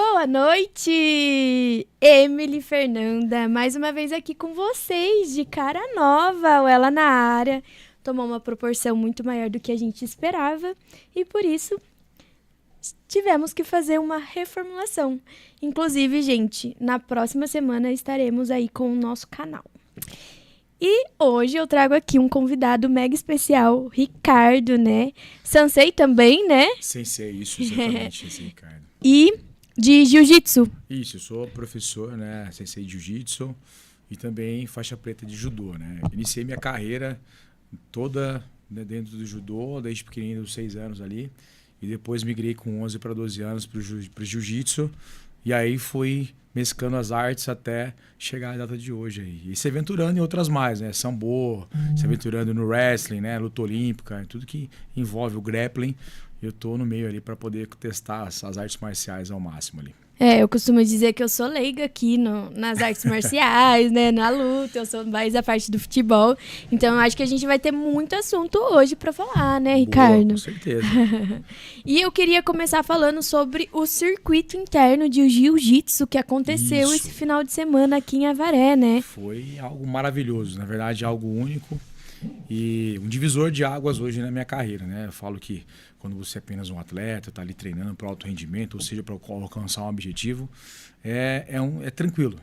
Boa noite! Emily Fernanda, mais uma vez aqui com vocês, de cara nova, o Ela na Área. Tomou uma proporção muito maior do que a gente esperava e por isso tivemos que fazer uma reformulação. Inclusive, gente, na próxima semana estaremos aí com o nosso canal. E hoje eu trago aqui um convidado mega especial, Ricardo, né? Sensei também, né? Sensei, isso, exatamente, Sensei Ricardo. E de Jiu-Jitsu. Isso, eu sou professor, né, Sensei de Jiu-Jitsu e também faixa preta de Judô, né? Iniciei minha carreira toda, né, dentro do Judô, desde pequenininho, dos 6 anos ali. E depois migrei com 11 para 12 anos para o Jiu-Jitsu. E aí fui mesclando as artes até chegar à data de hoje aí. E se aventurando em outras mais, né? Sambo, se aventurando no wrestling, né? Luta olímpica, tudo que envolve o grappling. Eu tô no meio ali para poder testar as artes marciais ao máximo ali. Eu costumo dizer que eu sou leiga aqui nas artes marciais, né? Na luta, eu sou mais a parte do futebol. Então, eu acho que a gente vai ter muito assunto hoje para falar, né, Ricardo? Boa, com certeza. E eu queria começar falando sobre o circuito interno de Jiu-Jitsu que aconteceu esse final de semana aqui em Avaré, né? Foi algo maravilhoso, na verdade, algo único. E um divisor de águas hoje na minha carreira, né? Eu falo que quando você é apenas um atleta, está ali treinando para alto rendimento, ou seja, para alcançar um objetivo, é tranquilo,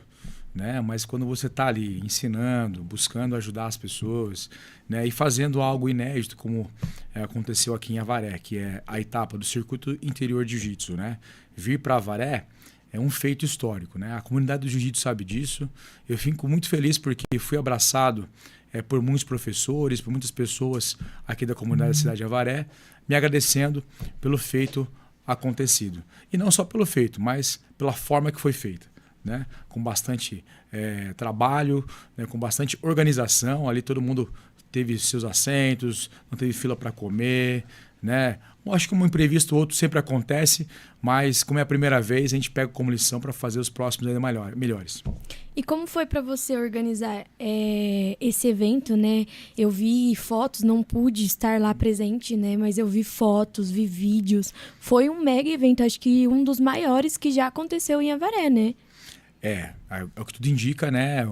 né? Mas quando você está ali ensinando, buscando ajudar as pessoas, né? E fazendo algo inédito, como aconteceu aqui em Avaré, que é a etapa do circuito interior de Jiu-Jitsu, né? Vir para Avaré é um feito histórico, né? A comunidade do Jiu-Jitsu sabe disso. Eu fico muito feliz porque fui abraçado por muitos professores, por muitas pessoas aqui da comunidade da cidade de Avaré, me agradecendo pelo feito acontecido. E não só pelo feito, mas pela forma que foi feita, né? Com bastante trabalho, né? Com bastante organização. Ali todo mundo teve seus assentos, não teve fila para comer, né? Eu acho que um imprevisto ou outro sempre acontece, mas como é a primeira vez, a gente pega como lição para fazer os próximos ainda melhores. E como foi para você organizar esse evento, né? Eu vi fotos, não pude estar lá presente, né? Mas eu vi fotos, vi vídeos. Foi um mega evento, acho que um dos maiores que já aconteceu em Avaré, né? É o que tudo indica, né?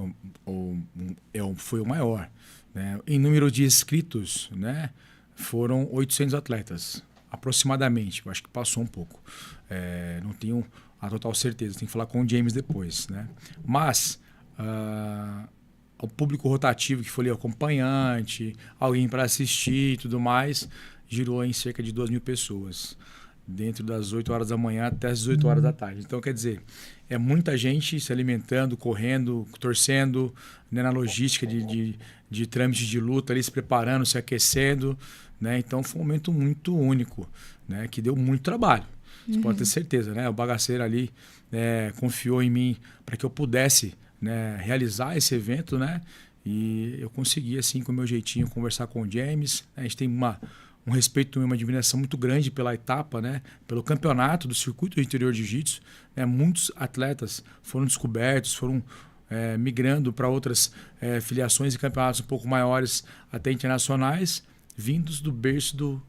Foi o maior, né? Em número de inscritos, né? Foram 800 atletas, aproximadamente. Eu acho que passou um pouco. Não tenho a total certeza, tem que falar com o James depois, né? Mas o público rotativo que foi ali, acompanhante, alguém para assistir e tudo mais, girou em cerca de 2.000 pessoas, dentro das 8 horas da manhã até as 18 horas da tarde. Então, quer dizer, é muita gente se alimentando, correndo, torcendo, né, na logística de trâmite de luta, ali se preparando, se aquecendo, né? Então, foi um momento muito único, né, que deu muito trabalho. Você pode ter certeza, né? O bagaceiro ali confiou em mim para que eu pudesse, né, realizar esse evento, né? E eu consegui, assim, com o meu jeitinho, conversar com o James. A gente tem um respeito e uma admiração muito grande pela etapa, né? Pelo campeonato do circuito interior de Jiu-Jitsu. Né? Muitos atletas foram descobertos, foram migrando para outras filiações e campeonatos um pouco maiores, até internacionais, vindos do berço do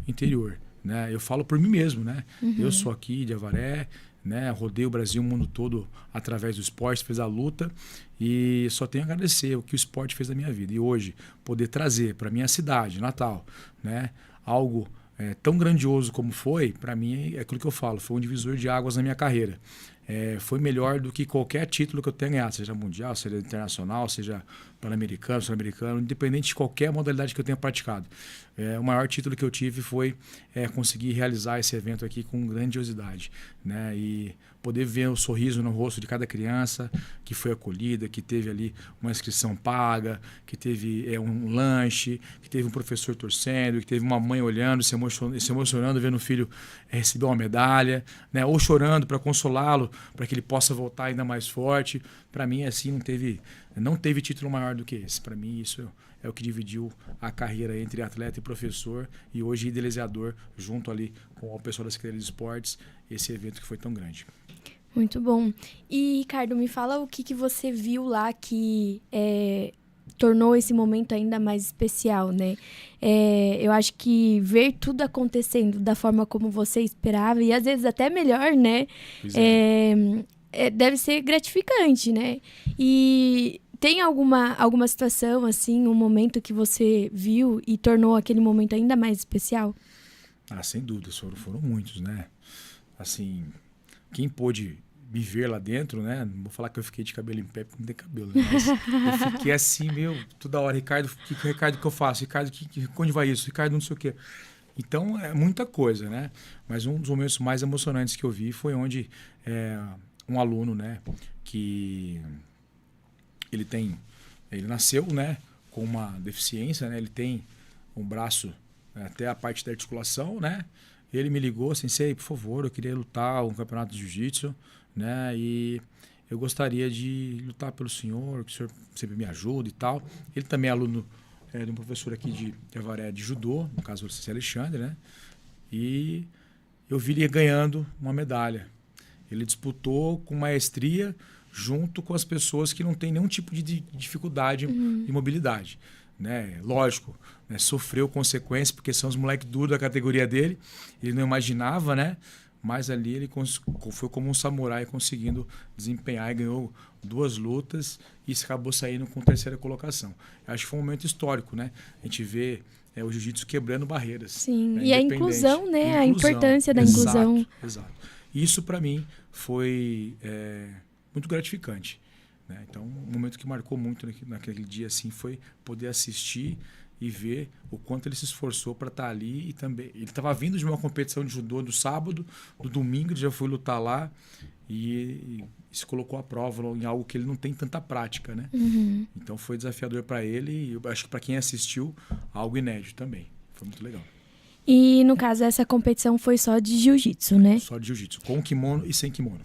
interior. Né? Eu falo por mim mesmo, né? Eu sou aqui de Avaré, né? Rodei o Brasil, o mundo todo através do esporte, fez a luta e só tenho a agradecer o que o esporte fez na minha vida. E hoje, poder trazer para minha cidade, Natal, né? Algo tão grandioso como foi, para mim é aquilo que eu falo, foi um divisor de águas na minha carreira. Foi melhor do que qualquer título que eu tenha ganhado, seja mundial, seja internacional, seja pan-americano, sul-americano, independente de qualquer modalidade que eu tenha praticado. O maior título que eu tive foi conseguir realizar esse evento aqui com grandiosidade, né? E poder ver o sorriso no rosto de cada criança que foi acolhida, que teve ali uma inscrição paga, que teve um lanche, que teve um professor torcendo, que teve uma mãe olhando, se emocionando, vendo o filho receber uma medalha, né? Ou chorando para consolá-lo, para que ele possa voltar ainda mais forte. Para mim, assim, não teve título maior do que esse. Para mim, isso é o que dividiu a carreira entre atleta e professor e hoje idealizador, junto ali com o pessoal da Secretaria de Esportes, esse evento que foi tão grande. Muito bom. E, Ricardo, me fala o que você viu lá que tornou esse momento ainda mais especial, né? Eu acho que ver tudo acontecendo da forma como você esperava, e às vezes até melhor, né? Pois é. Deve ser gratificante, né? E tem alguma situação, assim, um momento que você viu e tornou aquele momento ainda mais especial? Sem dúvida, foram muitos, né? Assim, quem pôde me ver lá dentro, né? Não vou falar que eu fiquei de cabelo em pé, porque não tem cabelo, né? Mas eu fiquei assim, toda hora, Ricardo, Ricardo, o que eu faço? Ricardo, onde vai isso? Ricardo, não sei o quê. Então, é muita coisa, né? Mas um dos momentos mais emocionantes que eu vi foi onde um aluno, né? Que ele nasceu, né? Com uma deficiência, né? Ele tem um braço até a parte da articulação, né? Ele me ligou, Sensei, por favor, eu queria lutar um campeonato de jiu-jitsu, né? E eu gostaria de lutar pelo senhor, que o senhor sempre me ajuda e tal. Ele também é aluno de um professor aqui de Avaré de judô, no caso o Sensei Alexandre, né? E eu vi ele ganhando uma medalha. Ele disputou com maestria junto com as pessoas que não têm nenhum tipo de dificuldade de mobilidade. Né? Lógico, né? Sofreu consequências, porque são os moleques duros da categoria dele. Ele não imaginava, né? Mas ali ele foi como um samurai conseguindo desempenhar e ganhou 2 lutas e acabou saindo com 3ª colocação. Acho que foi um momento histórico, né? A gente vê o jiu-jitsu quebrando barreiras. Sim, né? E a inclusão, né? A importância da Exato, inclusão. Exato. Isso, para mim, foi muito gratificante. Né? Então, um momento que marcou muito naquele dia assim, foi poder assistir e ver o quanto ele se esforçou para estar ali. E também ele estava vindo de uma competição de judô do sábado, do domingo ele já foi lutar lá e se colocou à prova em algo que ele não tem tanta prática, né? Então foi desafiador para ele e eu acho que para quem assistiu, algo inédito também. Foi muito legal. E no caso, essa competição foi só de jiu-jitsu, né? Só de jiu-jitsu, com kimono e sem kimono.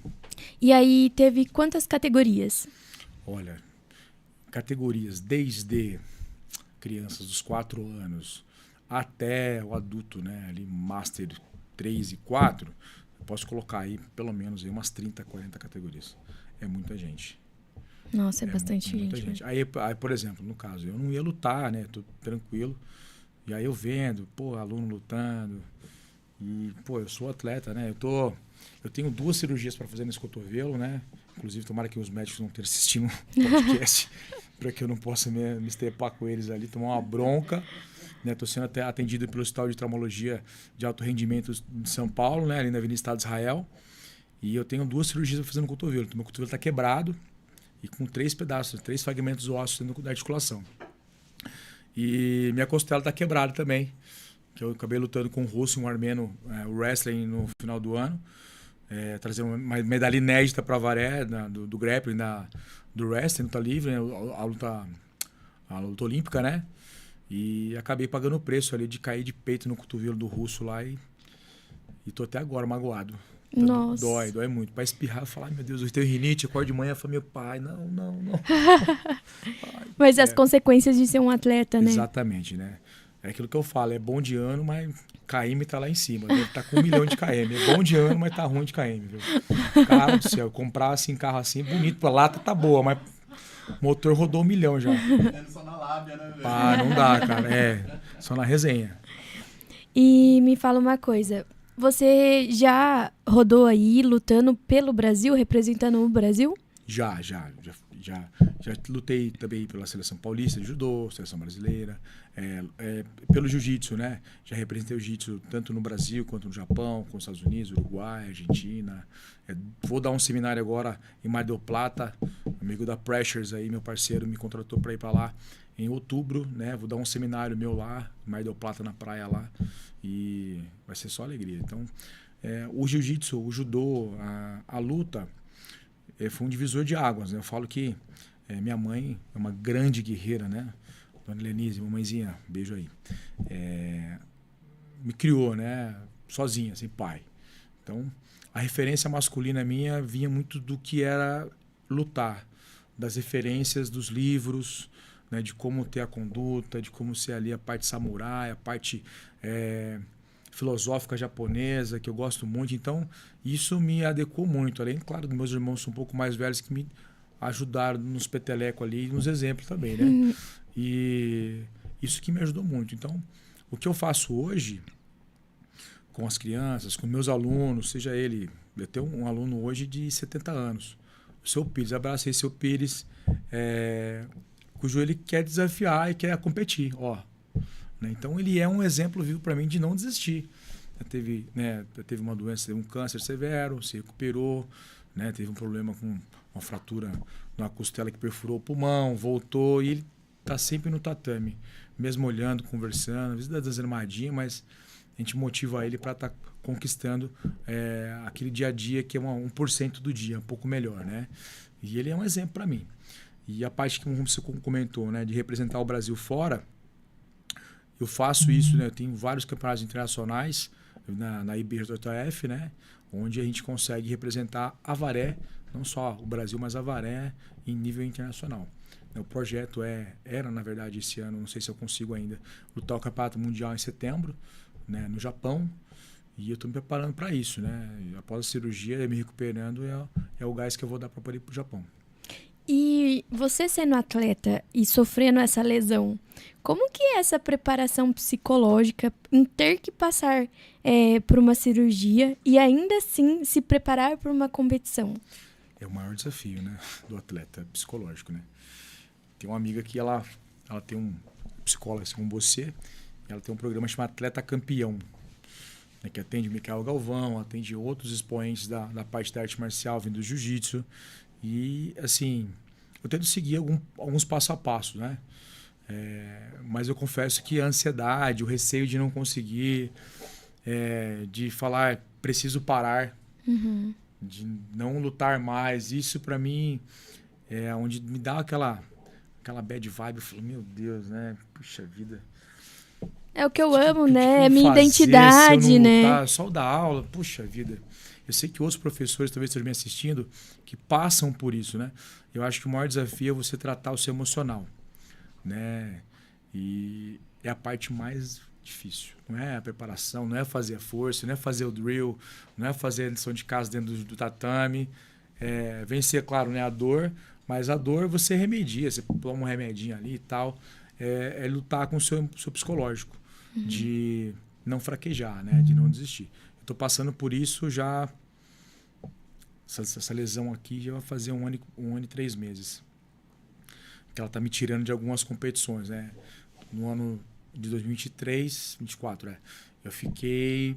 E aí teve quantas categorias? Olha, categorias desde crianças dos 4 anos até o adulto, né, ali Master 3 e 4, eu posso colocar aí pelo menos aí umas 30, 40 categorias. É muita gente. Nossa, é bastante muita gente. Aí, por exemplo, no caso, eu não ia lutar, né, tô tranquilo. E aí eu vendo, aluno lutando. E, eu sou atleta, né? Eu tenho 2 cirurgias para fazer nesse cotovelo, né? Inclusive, tomara que os médicos não estejam assistindo o podcast para que eu não possa me estrepar com eles ali, tomar uma bronca. Estou sendo até atendido pelo Hospital de Traumatologia de Alto Rendimento de São Paulo, né? Ali na Avenida Estado de Israel. E eu tenho 2 cirurgias para fazer no cotovelo. Meu cotovelo está quebrado e com 3 pedaços, 3 fragmentos ósseos dentro da articulação. E minha costela está quebrada também. Que eu acabei lutando com um russo e um armeno, o wrestling no final do ano. Trazendo uma medalha inédita para a Avaré, do grappling, do wrestling, luta livre, né? a luta olímpica, né? E acabei pagando o preço ali de cair de peito no cotovelo do russo lá e tô até agora magoado. Nossa. Dói muito. Para espirrar, eu falo, meu Deus, eu tenho rinite, eu acordo de manhã e falo, meu pai, não. Mas as consequências de ser um atleta, né? Exatamente, né? É aquilo que eu falo, é bom de ano, mas KM tá lá em cima. Deve tá com 1 milhão de KM. É bom de ano, mas tá ruim de KM, viu? Cara do céu, comprar assim, carro assim, bonito, a lata tá boa, mas o motor rodou 1 milhão já. Só na lábia, né, velho? Não dá, cara. Só na resenha. E me fala uma coisa, você já rodou aí lutando pelo Brasil, representando o Brasil? Já lutei também pela Seleção Paulista de Judô, Seleção Brasileira, pelo Jiu-Jitsu, né? Já representei o Jiu-Jitsu tanto no Brasil quanto no Japão, com os Estados Unidos, Uruguai, Argentina. Vou dar um seminário agora em Mar del Plata, amigo da Pressures aí, meu parceiro, me contratou para ir para lá em outubro, né? Vou dar um seminário meu lá, em Mar del Plata, na praia lá, e vai ser só alegria. Então, o Jiu-Jitsu, o Judô, a luta, foi um divisor de águas, né? Eu falo que minha mãe é uma grande guerreira, né? Dona Lenise, mamãezinha, beijo aí. Me criou, né? Sozinha, sem pai. Então, a referência masculina minha vinha muito do que era lutar, das referências dos livros, né? De como ter a conduta, de como ser ali a parte samurai, a parte filosófica japonesa, que eu gosto muito. Então, isso me adequou muito. Além, claro, dos meus irmãos são um pouco mais velhos que me ajudaram nos petelecos ali e nos exemplos também, né? E isso que me ajudou muito. Então, o que eu faço hoje com as crianças, com meus alunos, seja ele... Eu tenho um aluno hoje de 70 anos, o seu Pires. Abracei seu Pires, cujo ele quer desafiar e quer competir. Ó, né? Então, ele é um exemplo vivo para mim de não desistir. Teve uma doença, um câncer severo, se recuperou, né? Teve um problema com uma fratura na costela que perfurou o pulmão, voltou e ele está sempre no tatame, mesmo olhando, conversando, às vezes dá desanimadinha, mas a gente motiva ele para estar conquistando aquele dia a dia que é 1% do dia, um pouco melhor, né? E ele é um exemplo para mim. E a parte que você comentou, né, de representar o Brasil fora, eu faço isso, né? Eu tenho vários campeonatos internacionais na IBJJF, né? Onde a gente consegue representar Avaré, não só o Brasil, mas Avaré em nível internacional. O projeto era, na verdade, esse ano, não sei se eu consigo ainda, lutar o Campeonato Mundial em setembro, né, no Japão, e eu estou me preparando para isso, né? Após a cirurgia, me recuperando, é o gás que eu vou dar para poder ir para o Japão. E você sendo atleta e sofrendo essa lesão, como que é essa preparação psicológica em ter que passar por uma cirurgia e ainda assim se preparar para uma competição? É o maior desafio, né, do atleta psicológico, né? Tem uma amiga que ela tem um psicólogo assim como você, ela tem um programa chamado Atleta Campeão, né, que atende o Michael Galvão, atende outros expoentes da parte da arte marcial, vindo do jiu-jitsu. E, assim, eu tento seguir alguns passo a passo, né? Mas eu confesso que a ansiedade, o receio de não conseguir, de falar, preciso parar, de não lutar mais, isso para mim é onde me dá aquela bad vibe. Eu falo, meu Deus, né? Puxa vida. É o que eu amo, né? É minha identidade, se eu não né? lutar, só dar aula, puxa vida. Eu sei que outros professores talvez estejam me assistindo que passam por isso, né? Eu acho que o maior desafio é você tratar o seu emocional, né? E é a parte mais difícil. Não é a preparação, não é fazer a força, não é fazer o drill, não é fazer a lição de casa dentro do tatame. Vencer, claro, né, a dor, mas a dor você remedia, você toma um remedinho ali e tal. É lutar com o seu psicológico, de não fraquejar, né? De não desistir. Estou passando por isso já. Essa lesão aqui já vai fazer um ano e 3 meses. Que ela está me tirando de algumas competições, né? No ano de 2023, 2024, eu fui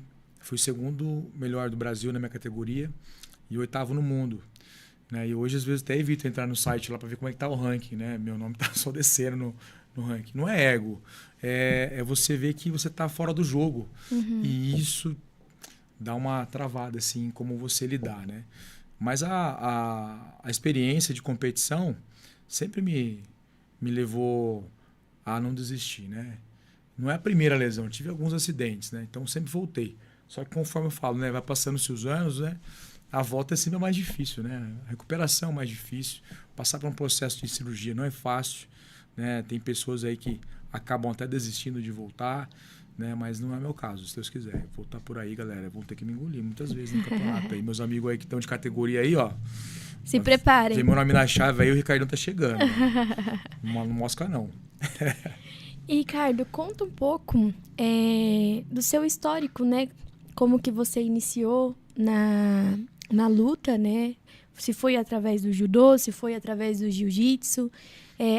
o segundo melhor do Brasil na minha categoria e o 8º no mundo. Né? E hoje, às vezes, até evito entrar no site lá para ver como é que tá o ranking, né? Meu nome está só descendo no ranking. Não é ego, é você ver que você está fora do jogo. E isso dá uma travada, assim, como você lidar, né? Mas a experiência de competição sempre me levou a não desistir, né? Não é a primeira lesão, eu tive alguns acidentes, né? Então sempre voltei. Só que conforme eu falo, né, vai passando-se os anos, né? A volta é sempre mais difícil, né? A recuperação é mais difícil. Passar por um processo de cirurgia não é fácil, né? Tem pessoas aí que acabam até desistindo de voltar, né? Mas não é meu caso, se Deus quiser. Voltar por aí, galera, vão ter que me engolir muitas vezes no campeonato. Aí, meus amigos aí que estão de categoria aí, ó. Se preparem. Tem meu nome na chave aí, o Ricardão tá chegando. Não mosca, não. E, Ricardo, conta um pouco do seu histórico, né? Como que você iniciou na luta, né? Se foi através do judô, se foi através do jiu-jitsu,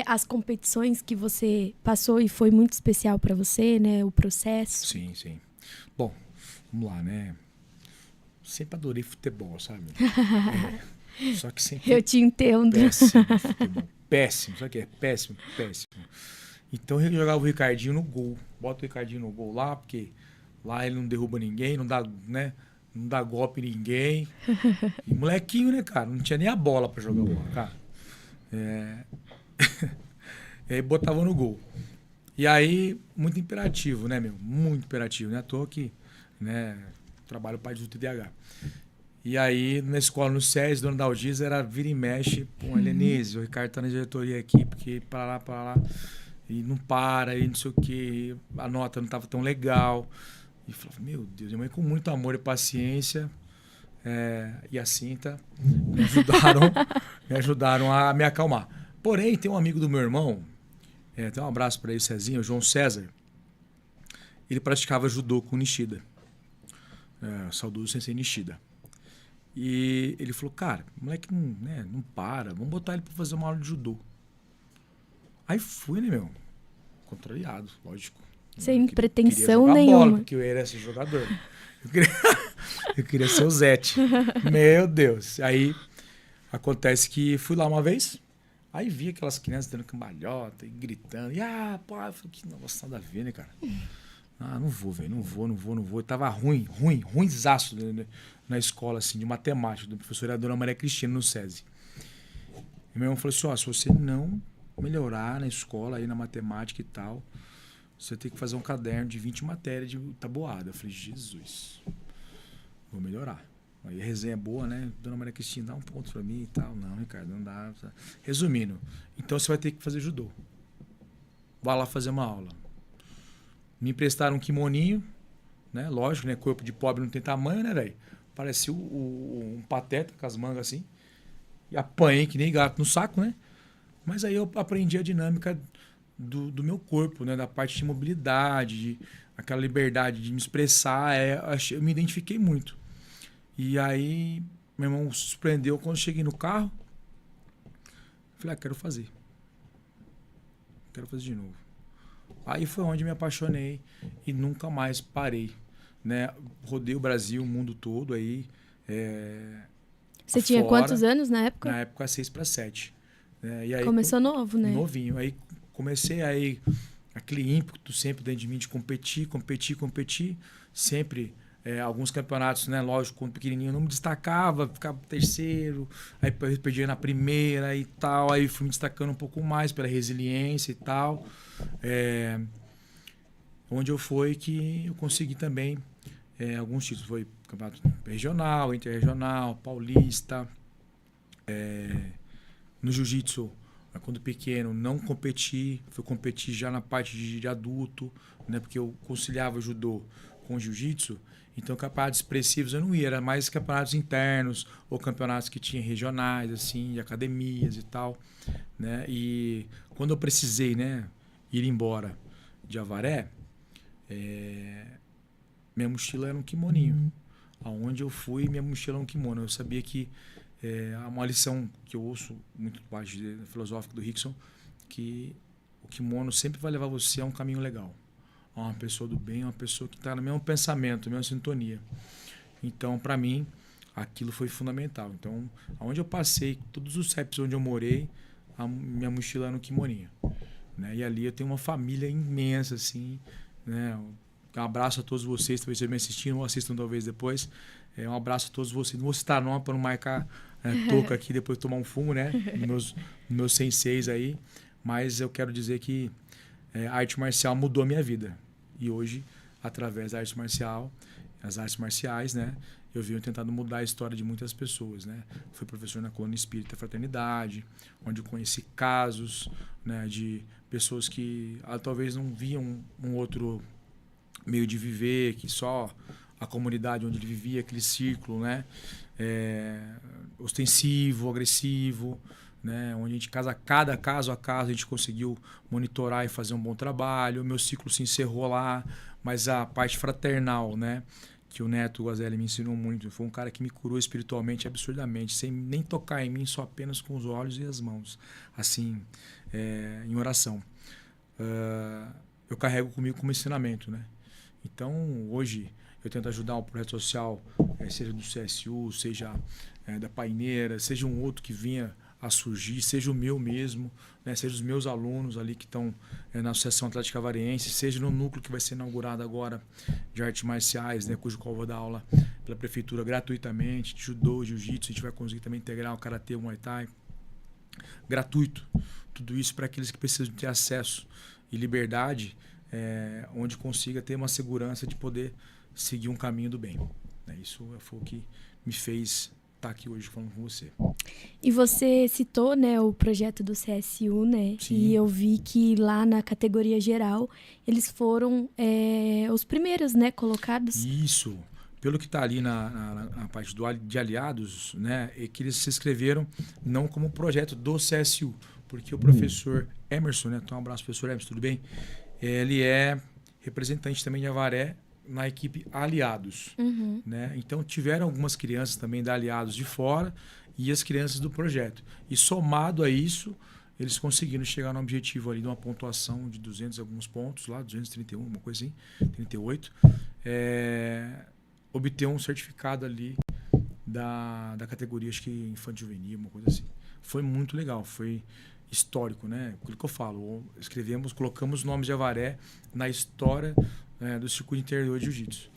as competições que você passou e foi muito especial para você, né? O processo. Sim, sim. Bom, vamos lá, né? Sempre adorei futebol, sabe? Só que sempre... Eu te entendo. Péssimo futebol. Péssimo. Sabe o que é? Péssimo, péssimo. Então eu jogava o Ricardinho no gol. Bota o Ricardinho no gol lá, porque lá ele não derruba ninguém, não dá, né? Não dá golpe em ninguém. E molequinho, né, cara? Não tinha nem a bola pra jogar bola, cara. E aí botava no gol. E aí, muito imperativo, né, meu? Muito imperativo, né? À toa que, né, trabalho parte do TDAH. E aí, na escola, no SES, dono da Algiz, era vira e mexe. Pô, Helenise, o Ricardo tá na diretoria aqui, porque para lá. E não para, e não sei o quê. A nota não tava tão legal. E falava, meu Deus, minha mãe com muito amor e paciência e a Cinta me ajudaram a me acalmar. Porém, tem um amigo do meu irmão, Tem um abraço para ele, Cezinho, o João César. Ele praticava judô com Nishida. Saudoso Sensei Nishida. E ele falou, cara, o moleque não para, vamos botar ele para fazer uma aula de judô. Aí fui, né, meu? Contrariado, lógico. Sem pretensão queria nenhuma. Bola, porque eu era esse jogador. Eu queria ser o Zete. Meu Deus. Aí acontece que fui lá uma vez, aí vi aquelas crianças dando cambalhota e gritando. E pô, eu falei, que negócio nada a ver, né, cara? Não vou, velho, não vou. Eu tava ruinzaço na escola, assim, de matemática, do professor, a dona Maria Cristina, no SESI. E meu irmão falou assim, se você não melhorar na escola, aí na matemática e tal, você tem que fazer um caderno de 20 matérias de tabuada. Eu falei, Jesus, vou melhorar. Aí a resenha é boa, né? Dona Maria Cristina, dá um ponto pra mim e tal. Não, Ricardo, não dá. Resumindo, então você vai ter que fazer judô. Vá lá fazer uma aula. Me emprestaram um kimoninho, né? Lógico, né? Corpo de pobre não tem tamanho, né, velho? Parecia um pateta com as mangas assim. E apanhei que nem gato no saco, né? Mas aí eu aprendi a dinâmica do meu corpo, né? Da parte de mobilidade, aquela liberdade de me expressar. Eu me identifiquei muito. E aí, meu irmão se surpreendeu quando eu cheguei no carro. Falei, quero fazer. Quero fazer de novo. Aí foi onde me apaixonei e nunca mais parei, né? Rodei o Brasil, o mundo todo aí. Você tinha quantos anos na época? Na época, 6 para 7. E aí, começou novo, né? Novinho. Aí comecei aí aquele ímpeto sempre dentro de mim de competir. Sempre alguns campeonatos, né? Lógico, quando pequenininho eu não me destacava, ficava terceiro, aí perdia na primeira e tal. Aí fui me destacando um pouco mais pela resiliência e tal. Onde eu fui que eu consegui também alguns títulos. Foi campeonato regional, interregional, paulista. No jiu-jitsu, quando pequeno, não competi. Fui competir já na parte de adulto, né? Porque eu conciliava judô com jiu-jitsu. Então, campeonatos expressivos eu não ia. Era mais campeonatos internos ou campeonatos que tinham regionais, assim, de academias e tal, né? E quando eu precisei, né, ir embora de Avaré, minha mochila era um kimoninho. Aonde eu fui, minha mochila era um kimono. Eu sabia que uma lição que eu ouço muito parte filosófica do Rickson, que o kimono sempre vai levar você a um caminho legal, a uma pessoa do bem, uma pessoa que está no mesmo pensamento, na mesma sintonia. Então, para mim, aquilo foi fundamental. Então, aonde eu passei, todos os CEPs onde eu morei, a minha mochila era no kimoninho, né? E ali eu tenho uma família imensa, assim, né? Um abraço a todos vocês, talvez vocês me assistiram ou assistam talvez depois. Um abraço a todos vocês. Não vou citar nome para não marcar toca aqui, depois tomar um fumo, né? Meus senseis aí. Mas eu quero dizer que a arte marcial mudou a minha vida. E hoje, através da arte marcial, as artes marciais, né? Eu venho tentando mudar a história de muitas pessoas, né? Fui professor na Colônia Espírita Fraternidade, onde eu conheci casos, né, de pessoas que talvez não viam um outro meio de viver, que só a comunidade onde ele vivia, aquele círculo, né? Ostensivo, agressivo, né? Onde a gente, cada caso a caso, a gente conseguiu monitorar e fazer um bom trabalho. O meu ciclo se encerrou lá, mas a parte fraternal, né? Que o Neto Guazelli me ensinou muito. Foi um cara que me curou espiritualmente absurdamente, sem nem tocar em mim, só apenas com os olhos e as mãos, assim, em oração. Eu carrego comigo como ensinamento, né? Então, hoje, eu tento ajudar um projeto social, seja do CSU, seja da Paineira, seja um outro que vinha a surgir, seja o meu mesmo, né? Seja os meus alunos ali que estão na Associação Atlética Avariense, seja no núcleo que vai ser inaugurado agora de artes marciais, né? Cujo qual eu vou dar aula pela prefeitura gratuitamente, de judô, jiu-jitsu, a gente vai conseguir também integrar o karatê, o muay thai, gratuito. Tudo isso para aqueles que precisam ter acesso e liberdade, onde consiga ter uma segurança de poder seguir um caminho do bem. Isso foi o que me fez estar aqui hoje falando com você. E você citou, né, o projeto do CSU, né? Sim. E eu vi que lá na categoria geral eles foram os primeiros, né, colocados. Isso. Pelo que está ali na parte de aliados, né, é que eles se inscreveram não como projeto do CSU, porque o professor Emerson, né? Então, um abraço, professor Emerson, tudo bem? Ele é representante também de Avaré na equipe Aliados. Né? Então, tiveram algumas crianças também da Aliados de fora e as crianças do projeto. E somado a isso, eles conseguiram chegar no objetivo ali de uma pontuação de 200 e alguns pontos, lá 231, uma coisa assim, 38, obter um certificado ali da categoria, acho que infantil juvenil, uma coisa assim. Foi muito legal, foi histórico, né? Aquilo que eu falo, colocamos nomes de Avaré na história do circuito interior de jiu-jitsu,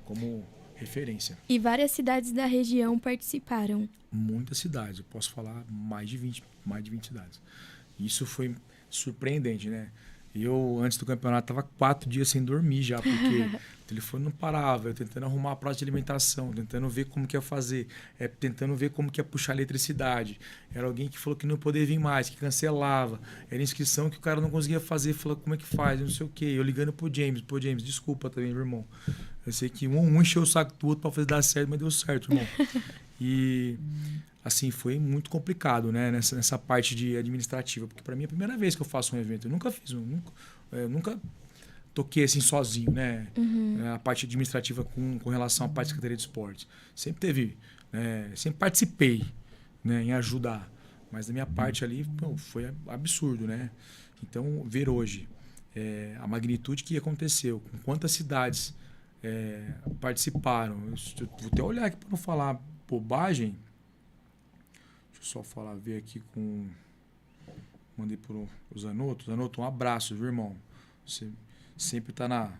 como referência. E várias cidades da região participaram. Muitas cidades, eu posso falar mais de 20 cidades. Isso foi surpreendente, né? Eu, antes do campeonato, estava 4 dias sem dormir já, porque o telefone não parava, eu tentando arrumar a praça de alimentação, tentando ver como que ia fazer, tentando ver como que ia puxar a eletricidade. Era alguém que falou que não podia vir mais, que cancelava. Era inscrição que o cara não conseguia fazer, falou como é que faz, não sei o quê. Eu ligando pro James, desculpa também, meu irmão. Eu sei que um encheu o saco do outro para fazer dar certo, mas deu certo, irmão. E assim, foi muito complicado, né, nessa parte de administrativa, porque para mim é a primeira vez que eu faço um evento. Eu nunca fiz, eu nunca toquei assim sozinho, né? A parte administrativa com relação à parte da Secretaria de Esportes. Sempre participei, né, em ajudar, mas da minha parte ali, foi absurdo, né? Então, ver hoje a magnitude que aconteceu, com quantas cidades participaram. Eu vou até olhar aqui para não falar bobagem. Deixa eu só ver aqui com... Mandei pro Zanotto. Zanotto, um abraço, viu, irmão? Você sempre tá na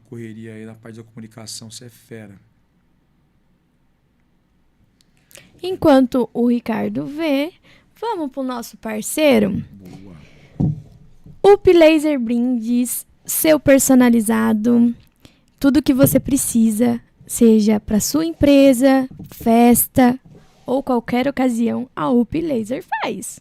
correria aí, na parte da comunicação, você é fera. Enquanto o Ricardo vê, vamos pro nosso parceiro. Boa. UP Laser Brindes, seu personalizado, tudo que você precisa, seja para sua empresa, festa ou qualquer ocasião, a UP Laser faz.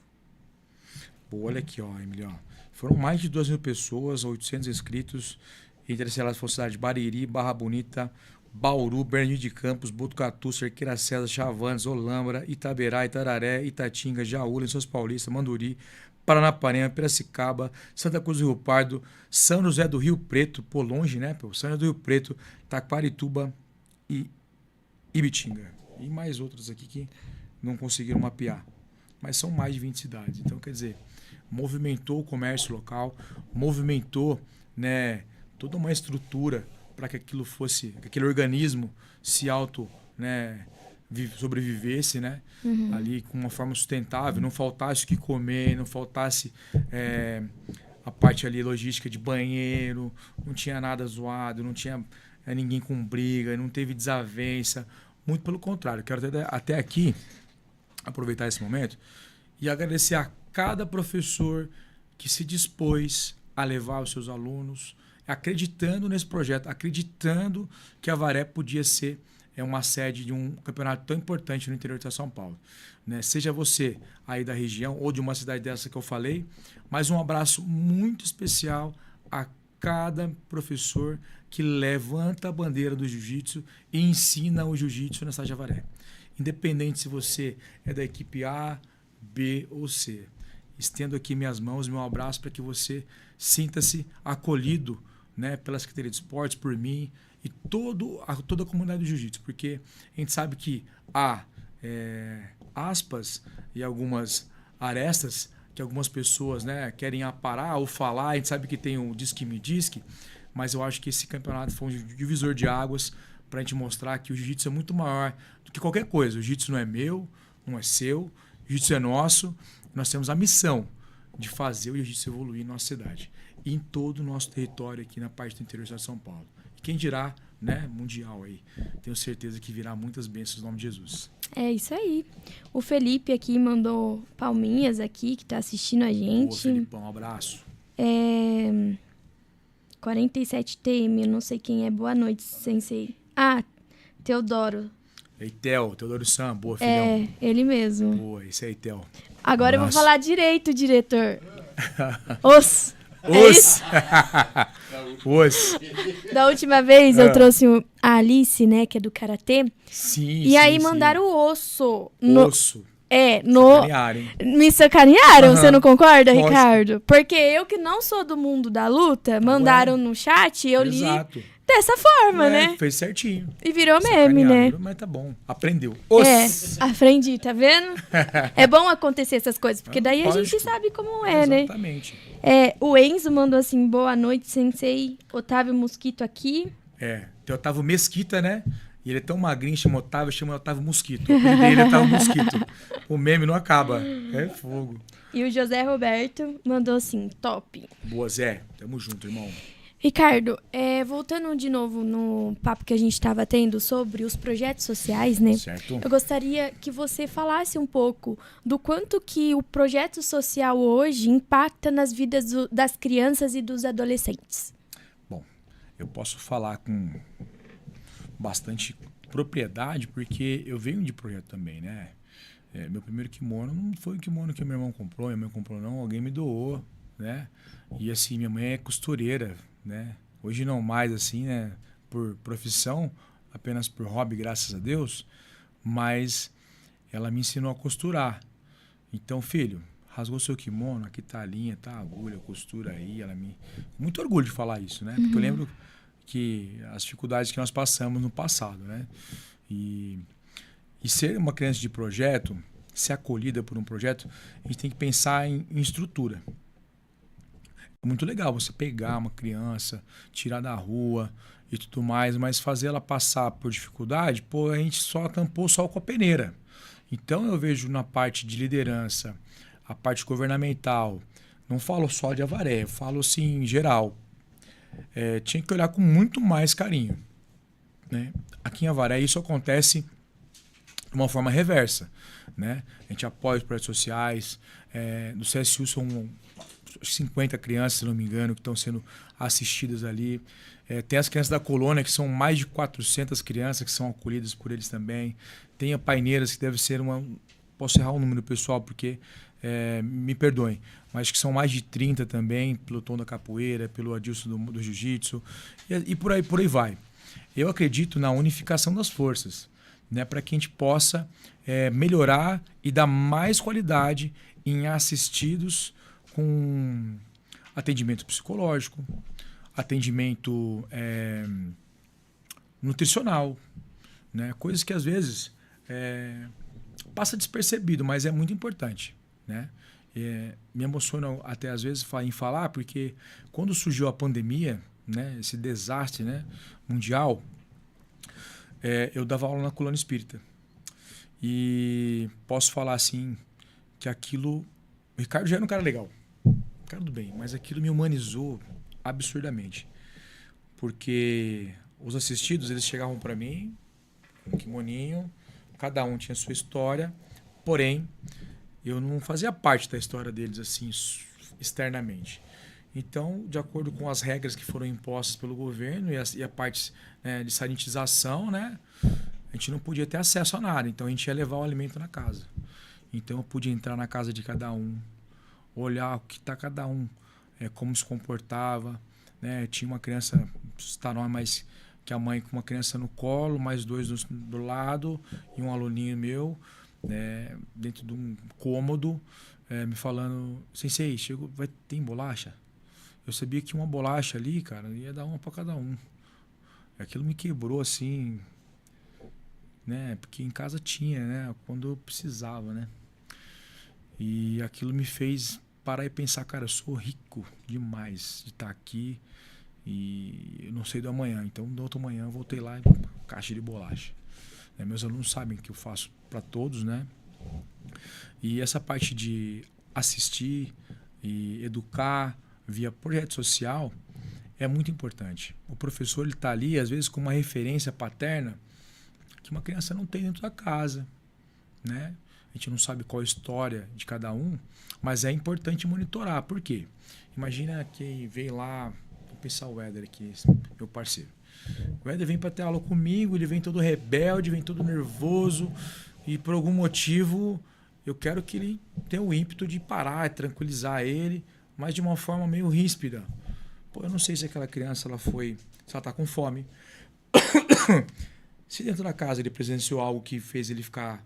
Pô, olha aqui, Emílio. Foram mais de 2.000 pessoas, 800 inscritos, entre as cidades de Bariri, Barra Bonita, Bauru, Bernardo de Campos, Botucatu, Cerqueira César, Chavantes, Olambra, Itaberá, Itararé, Itatinga, Jaú, Lençóis Paulista, Manduri, Paranapanema, Piracicaba, Santa Cruz do Rio Pardo, São José do Rio Preto, pô, longe, né? São José do Rio Preto, Taquarituba e Ibitinga. E mais outras aqui que não conseguiram mapear. Mas são mais de 20 cidades. Então, quer dizer, movimentou o comércio local, movimentou, né, toda uma estrutura para que aquilo fosse, que aquele organismo se sobrevivesse, né? Ali com uma forma sustentável, não faltasse o que comer, não faltasse a parte ali logística de banheiro, não tinha nada zoado, não tinha ninguém com briga, não teve desavença, muito pelo contrário. Quero até aqui aproveitar esse momento e agradecer a cada professor que se dispôs a levar os seus alunos, acreditando nesse projeto, acreditando que Avaré podia ser uma sede de um campeonato tão importante no interior de São Paulo. Né? Seja você aí da região ou de uma cidade dessa que eu falei, mas um abraço muito especial a cada professor que levanta a bandeira do jiu-jitsu e ensina o jiu-jitsu na cidade de Avaré. Independente se você é da equipe A, B ou C. Estendo aqui minhas mãos, meu abraço para que você sinta-se acolhido, né, pela Secretaria de Esportes, por mim e toda a comunidade do jiu-jitsu, porque a gente sabe que há aspas e algumas arestas que algumas pessoas, né, querem aparar ou falar. A gente sabe que tem o Disque-me Disque, mas eu acho que esse campeonato foi um divisor de águas para a gente mostrar que o jiu-jitsu é muito maior do que qualquer coisa. O jiu-jitsu não é meu, não é seu, o jiu-jitsu é nosso. Nós temos a missão de fazer o jiu-jitsu evoluir na nossa cidade e em todo o nosso território aqui na parte do interior de São Paulo. E quem dirá, né, mundial aí. Tenho certeza que virá muitas bênçãos no nome de Jesus. É isso aí. O Felipe aqui mandou palminhas aqui, que tá assistindo a gente. Boa, Felipão, um abraço. 47TM, eu não sei quem é. Boa noite, sensei. Teodoro. Teodoro Sam, boa, filhão. Ele mesmo. Boa, esse aí, Theo. Agora eu vou falar direito, diretor. Os. Da última vez eu trouxe a Alice, né, que é do Karatê. Sim, e aí mandaram o osso. Osso. Sacanearam, hein? Me sacanearam, você não concorda, Lógico. Ricardo? Porque eu que não sou do mundo da luta, mandaram no chat e eu li Exato. dessa forma, né? Fez certinho. E virou meme, Sacanearam, né? virou, mas tá bom. Aprendeu. Aprendi, tá vendo? É bom acontecer essas coisas, porque daí a gente Lógico. sabe como é, né? Exatamente. O Enzo mandou assim, boa noite, sensei. Otávio Mosquito aqui. Tem o Otávio Mesquita, né? E ele é tão magrinho, chama Otávio Mosquito. O apelido dele é Otávio Mosquito. O meme não acaba. É fogo. E o José Roberto mandou assim, top. Boa, Zé. Tamo junto, irmão. Ricardo, voltando de novo no papo que a gente estava tendo sobre os projetos sociais, né? Certo. Eu gostaria que você falasse um pouco do quanto que o projeto social hoje impacta nas vidas das crianças e dos adolescentes. Bom, eu posso falar com bastante propriedade, porque eu venho de projeto também, né? Meu primeiro kimono não foi o kimono que meu irmão comprou, minha mãe comprou não, alguém me doou, né? E assim, minha mãe é costureira, né? Hoje não mais assim, né? Por profissão, apenas por hobby, graças a Deus, mas ela me ensinou a costurar. Então, filho, rasgou seu kimono, aqui tá a linha, tá a agulha, costura aí, muito orgulho de falar isso, né? Porque eu lembro que as dificuldades que nós passamos no passado, né? E ser uma criança de projeto, ser acolhida por um projeto, a gente tem que pensar em estrutura. É muito legal você pegar uma criança, tirar da rua e tudo mais, mas fazer ela passar por dificuldade, pô, a gente só tampou o sol com a peneira. Então eu vejo na parte de liderança, a parte governamental, não falo só de Avaré, eu falo assim em geral, tinha que olhar com muito mais carinho, né? Aqui em Avaré isso acontece de uma forma reversa, né? A gente apoia os projetos sociais, no CSU são 50 crianças, se não me engano, que estão sendo assistidas ali. Tem as crianças da colônia, que são mais de 400 crianças que são acolhidas por eles também. Tem a Paineiras, que deve ser posso errar o número pessoal, porque me perdoem, mas que são mais de 30 também, pelo Tom da Capoeira, pelo Adilson do Jiu-Jitsu, e por aí vai. Eu acredito na unificação das forças, né, para que a gente possa melhorar e dar mais qualidade em assistidos com atendimento psicológico, atendimento nutricional, né, coisas que às vezes passa despercebido, mas é muito importante, né? Me emociona até às vezes em falar, porque quando surgiu a pandemia, né, esse desastre, né, mundial, eu dava aula na colônia espírita. E posso falar assim, que aquilo... O Ricardo já era um cara legal, cara do bem, mas aquilo me humanizou absurdamente. Porque os assistidos, eles chegavam para mim com um kimoninho, cada um tinha sua história, porém, eu não fazia parte da história deles assim, externamente. Então, de acordo com as regras que foram impostas pelo governo e a parte de sanitização, né, a gente não podia ter acesso a nada. Então, a gente ia levar o alimento na casa. Então, eu pude entrar na casa de cada um, olhar o que está cada um, como se comportava. Né? Tinha uma criança, mas que a mãe com uma criança no colo, mais dois do lado e um aluninho meu, dentro de um cômodo, me falando, sensei, tem bolacha? Eu sabia que uma bolacha ali, cara, ia dar uma para cada um. Aquilo me quebrou assim, né? Porque em casa tinha, né? Quando eu precisava, né? E aquilo me fez parar e pensar, cara, eu sou rico demais de estar aqui e eu não sei do amanhã. Então, no outro manhã, eu voltei lá e caixa de bolacha. Meus alunos sabem que eu faço para todos, né? E essa parte de assistir e educar via projeto social é muito importante. O professor está ali, às vezes, com uma referência paterna que uma criança não tem dentro da casa, né? A gente não sabe qual a história de cada um, mas é importante monitorar. Por quê? Imagina quem veio lá, vou pensar o Éder aqui, meu parceiro. O Éder vem para ter aula comigo, ele vem todo rebelde, vem todo nervoso e por algum motivo eu quero que ele tenha o ímpeto de parar, tranquilizar ele, mas de uma forma meio ríspida. Pô, eu não sei se aquela criança se ela tá com fome. Se dentro da casa ele presenciou algo que fez ele ficar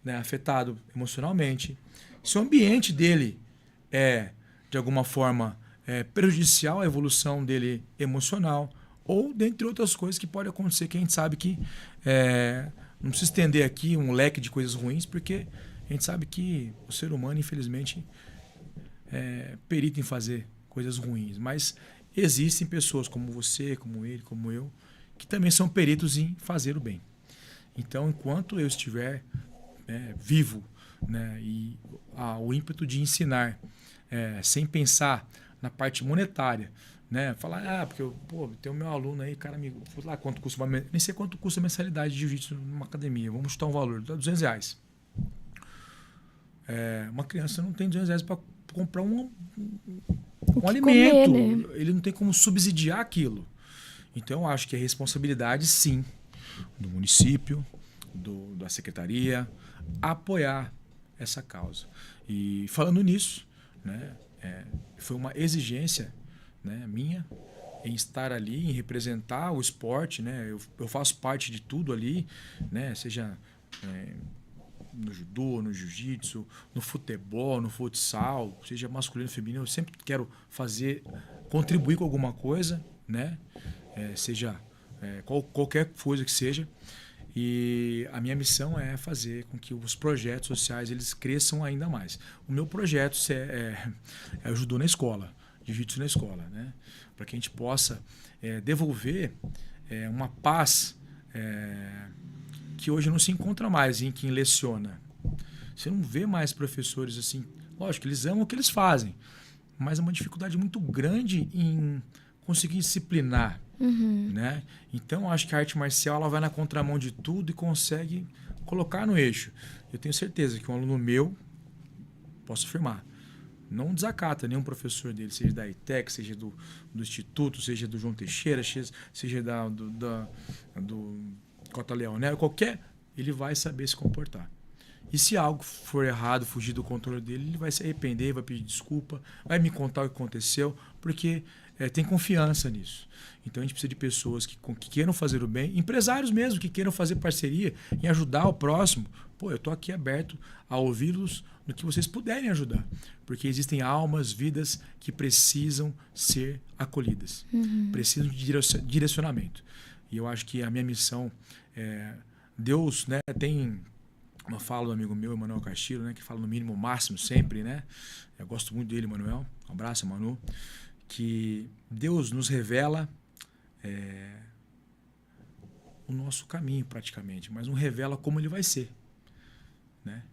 né, afetado emocionalmente, se o ambiente dele é, de alguma forma, prejudicial à evolução dele emocional, ou dentre outras coisas que pode acontecer, que a gente sabe que não precisa estender aqui um leque de coisas ruins, porque a gente sabe que o ser humano, infelizmente, é perito em fazer coisas ruins, mas existem pessoas como você, como ele, como eu, que também são peritos em fazer o bem. Então, enquanto eu estiver vivo, né, e o ímpeto de ensinar sem pensar na parte monetária, né, falar, porque tem o meu aluno aí, cara, amigo, lá quanto custa, nem sei quanto custa a mensalidade de jiu-jitsu numa academia, vamos chutar um valor, R$200. Uma criança não tem R$200 para comprar um alimento, comer, né? Ele não tem como subsidiar aquilo. Então, eu acho que é responsabilidade, sim, do município, da secretaria, apoiar essa causa. E falando nisso, né, foi uma exigência, né, minha em estar ali, em representar o esporte, né? Eu faço parte de tudo ali, né, seja no judô, no jiu-jitsu, no futebol, no futsal, seja masculino ou feminino, eu sempre quero contribuir com alguma coisa, né? Seja qualquer coisa que seja. E a minha missão é fazer com que os projetos sociais eles cresçam ainda mais. O meu projeto é o judô na escola, jiu-jitsu na escola, né? Para que a gente possa devolver uma paz que hoje não se encontra mais em quem leciona. Você não vê mais professores assim. Lógico, eles amam o que eles fazem, mas é uma dificuldade muito grande em conseguir disciplinar. Né? Então, acho que a arte marcial ela vai na contramão de tudo e consegue colocar no eixo. Eu tenho certeza que um aluno meu, posso afirmar, não desacata nenhum professor dele, seja da ITEC, seja do Instituto, seja do João Teixeira, seja do Cota Leonel, qualquer, ele vai saber se comportar. E se algo for errado, fugir do controle dele, ele vai se arrepender, vai pedir desculpa, vai me contar o que aconteceu, porque tem confiança nisso. Então a gente precisa de pessoas que queiram fazer o bem, empresários mesmo, que queiram fazer parceria em ajudar o próximo. Eu estou aqui aberto a ouvi-los no que vocês puderem ajudar. Porque existem almas, vidas que precisam ser acolhidas. Precisam de direcionamento. E eu acho que a minha missão Deus, né, tem uma fala do amigo meu, Emanuel Castilho, né, que fala no mínimo o máximo sempre, né? Eu gosto muito dele, Emanuel. Um abraço, Manu. Que Deus nos revela o nosso caminho praticamente, mas não revela como ele vai ser, né?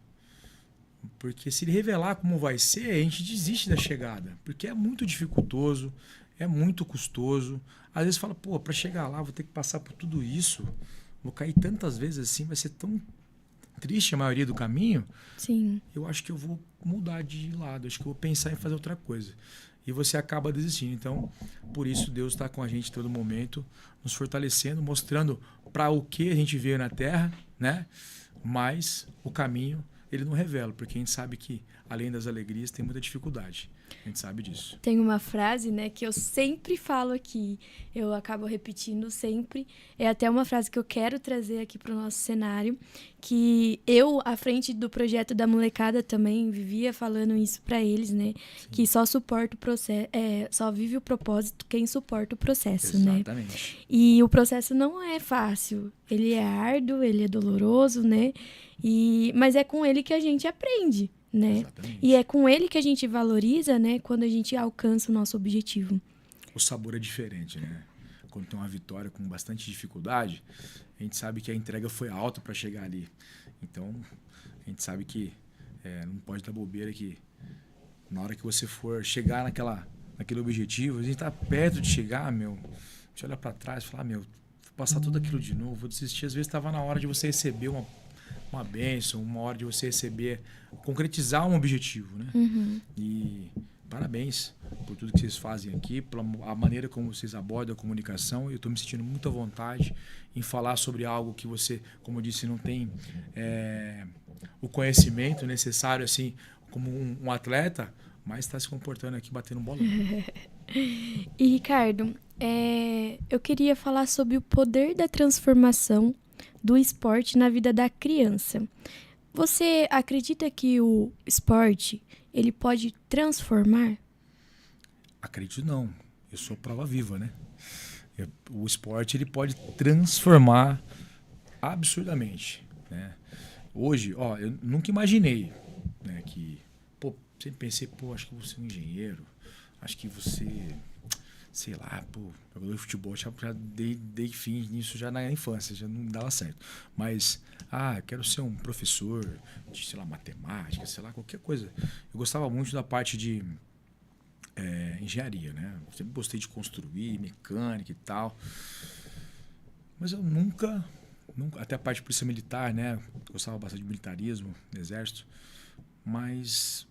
Porque se ele revelar como vai ser, a gente desiste da chegada, porque é muito dificultoso, é muito custoso. Às vezes fala, para chegar lá vou ter que passar por tudo isso, vou cair tantas vezes assim, vai ser tão triste a maioria do caminho. Sim. Eu acho que eu vou mudar de lado, acho que eu vou pensar em fazer outra coisa. E você acaba desistindo. Então, por isso, Deus está com a gente todo momento, nos fortalecendo, mostrando para o que a gente veio na Terra, né? Mas o caminho, ele não revela, porque a gente sabe que, além das alegrias, tem muita dificuldade. A gente sabe disso. Tem uma frase, né, que eu sempre falo aqui, eu acabo repetindo sempre, é até uma frase que eu quero trazer aqui para o nosso cenário, que eu, à frente do projeto da molecada também, vivia falando isso para eles, né, Sim. que só suporta o processo, só vive o propósito quem suporta o processo, Exatamente. Né? E o processo não é fácil, ele é árduo, ele é doloroso, né, mas é com ele que a gente aprende. Né? Exatamente. E é com ele que a gente valoriza, né, quando a gente alcança o nosso objetivo. O sabor é diferente, né? Quando tem uma vitória com bastante dificuldade, a gente sabe que a entrega foi alta para chegar ali. Então, a gente sabe que não pode dar bobeira que na hora que você for chegar naquele objetivo, a gente tá perto de chegar, você olha para trás e fala, vou passar tudo aquilo de novo, vou desistir. Às vezes estava na hora de você receber uma bênção, uma hora de você receber, concretizar um objetivo, né? E parabéns por tudo que vocês fazem aqui, pela a maneira como vocês abordam a comunicação. Eu estou me sentindo muito à vontade em falar sobre algo que você, como eu disse, não tem o conhecimento necessário, assim, como um atleta, mas está se comportando aqui, batendo bola. E, Ricardo, eu queria falar sobre o poder da transformação do esporte na vida da criança. Você acredita que o esporte, ele pode transformar? Acredito não. Eu sou prova viva, né? O esporte ele pode transformar absurdamente, né? Hoje, ó, eu nunca imaginei, né, que, pô, sempre pensei, pô, acho que você é um engenheiro, acho que você, sei lá, pô, jogador de futebol, já dei fim nisso já na infância, já não dava certo. Mas, eu quero ser um professor de, sei lá, matemática, sei lá, qualquer coisa. Eu gostava muito da parte de engenharia, né? Sempre gostei de construir, mecânica e tal. Mas eu nunca, até a parte de polícia militar, né? Gostava bastante de militarismo, do exército. Mas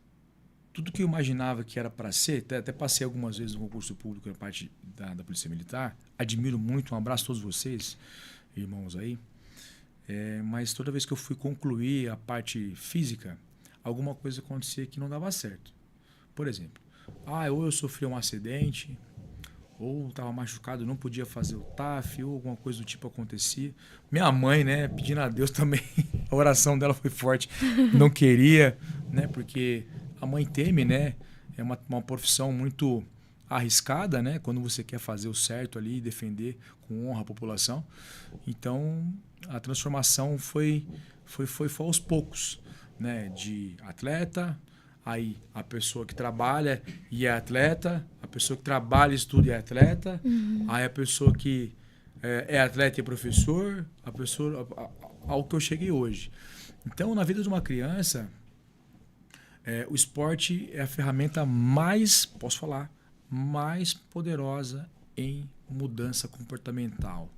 tudo que eu imaginava que era para ser, até passei algumas vezes no concurso público na parte da polícia militar. Admiro muito, um abraço a todos vocês, irmãos aí. Mas toda vez que eu fui concluir a parte física, alguma coisa acontecia que não dava certo. Por exemplo, ou eu sofri um acidente, ou estava machucado, não podia fazer o TAF, ou alguma coisa do tipo acontecia. Minha mãe, né, pedindo a Deus também, a oração dela foi forte, não queria, né, porque a mãe teme, né, é uma profissão muito arriscada, né, quando você quer fazer o certo ali, defender com honra a população. Então, a transformação foi aos poucos, né, de atleta. Aí a pessoa que trabalha e é atleta, a pessoa que trabalha e estuda e é atleta, aí a pessoa que é atleta e é professor, a pessoa ao que eu cheguei hoje. Então, na vida de uma criança, o esporte é a ferramenta mais, posso falar, mais poderosa em mudança comportamental,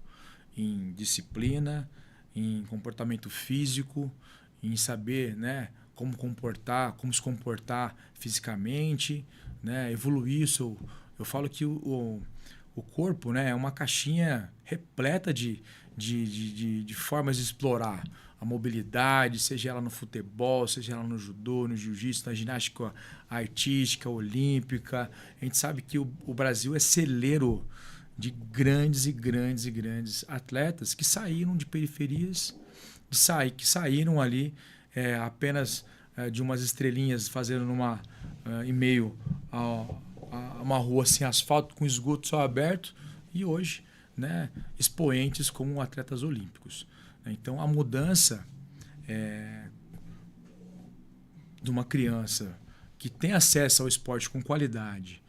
em disciplina, em comportamento físico, em saber, né, como se comportar fisicamente, né, evoluir isso. Eu falo que o corpo, né, é uma caixinha repleta de formas de explorar a mobilidade, seja ela no futebol, seja ela no judô, no jiu-jitsu, na ginástica artística, olímpica. A gente sabe que o Brasil é celeiro de grandes e grandes e grandes atletas que saíram de periferias, que saíram ali apenas de umas estrelinhas fazendo em meio a uma rua sem asfalto, com esgoto só aberto, e hoje, né, expoentes como atletas olímpicos. Então, a mudança de uma criança que tem acesso ao esporte com qualidade,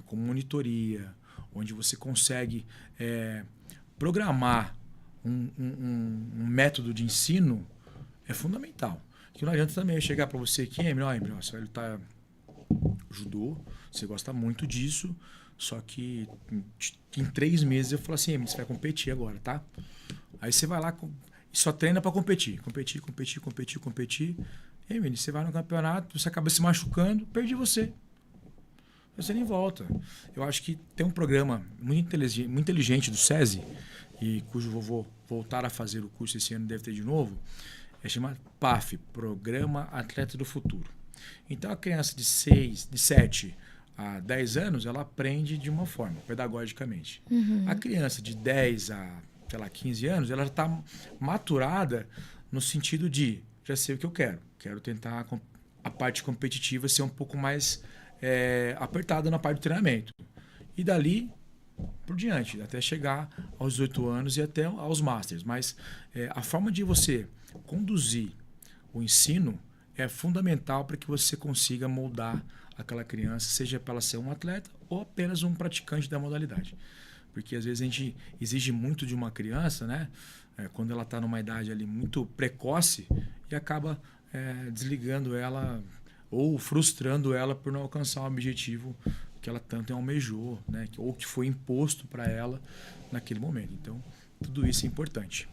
com monitoria, onde você consegue programar um método de ensino, é fundamental. Que não adianta também eu chegar para você aqui, Emily, você vai lutar judô, você gosta muito disso, só que em 3 meses eu falo assim, Emily, você vai competir agora, tá? Aí você vai lá e só treina para competir. Competir. Emily, você vai no campeonato, você acaba se machucando, perdi você. Você nem volta. Eu acho que tem um programa muito inteligente do SESI, e cujo vou voltar a fazer o curso esse ano, deve ter de novo, chamado PAF, Programa Atleta do Futuro. Então, a criança de 7 a 10 anos, ela aprende de uma forma, pedagogicamente. A criança de 10 a, 15 anos, ela está maturada no sentido de, já sei o que eu quero tentar a parte competitiva ser um pouco mais apertada na parte do treinamento. E dali por diante, até chegar aos 18 anos e até aos Masters. Mas a forma de você conduzir o ensino é fundamental para que você consiga moldar aquela criança, seja para ela ser um atleta ou apenas um praticante da modalidade. Porque às vezes a gente exige muito de uma criança, né? Quando ela está numa idade ali muito precoce, e acaba desligando ela ou frustrando ela por não alcançar um objetivo que ela tanto almejou, né? Ou que foi imposto para ela naquele momento. Então, tudo isso é importante.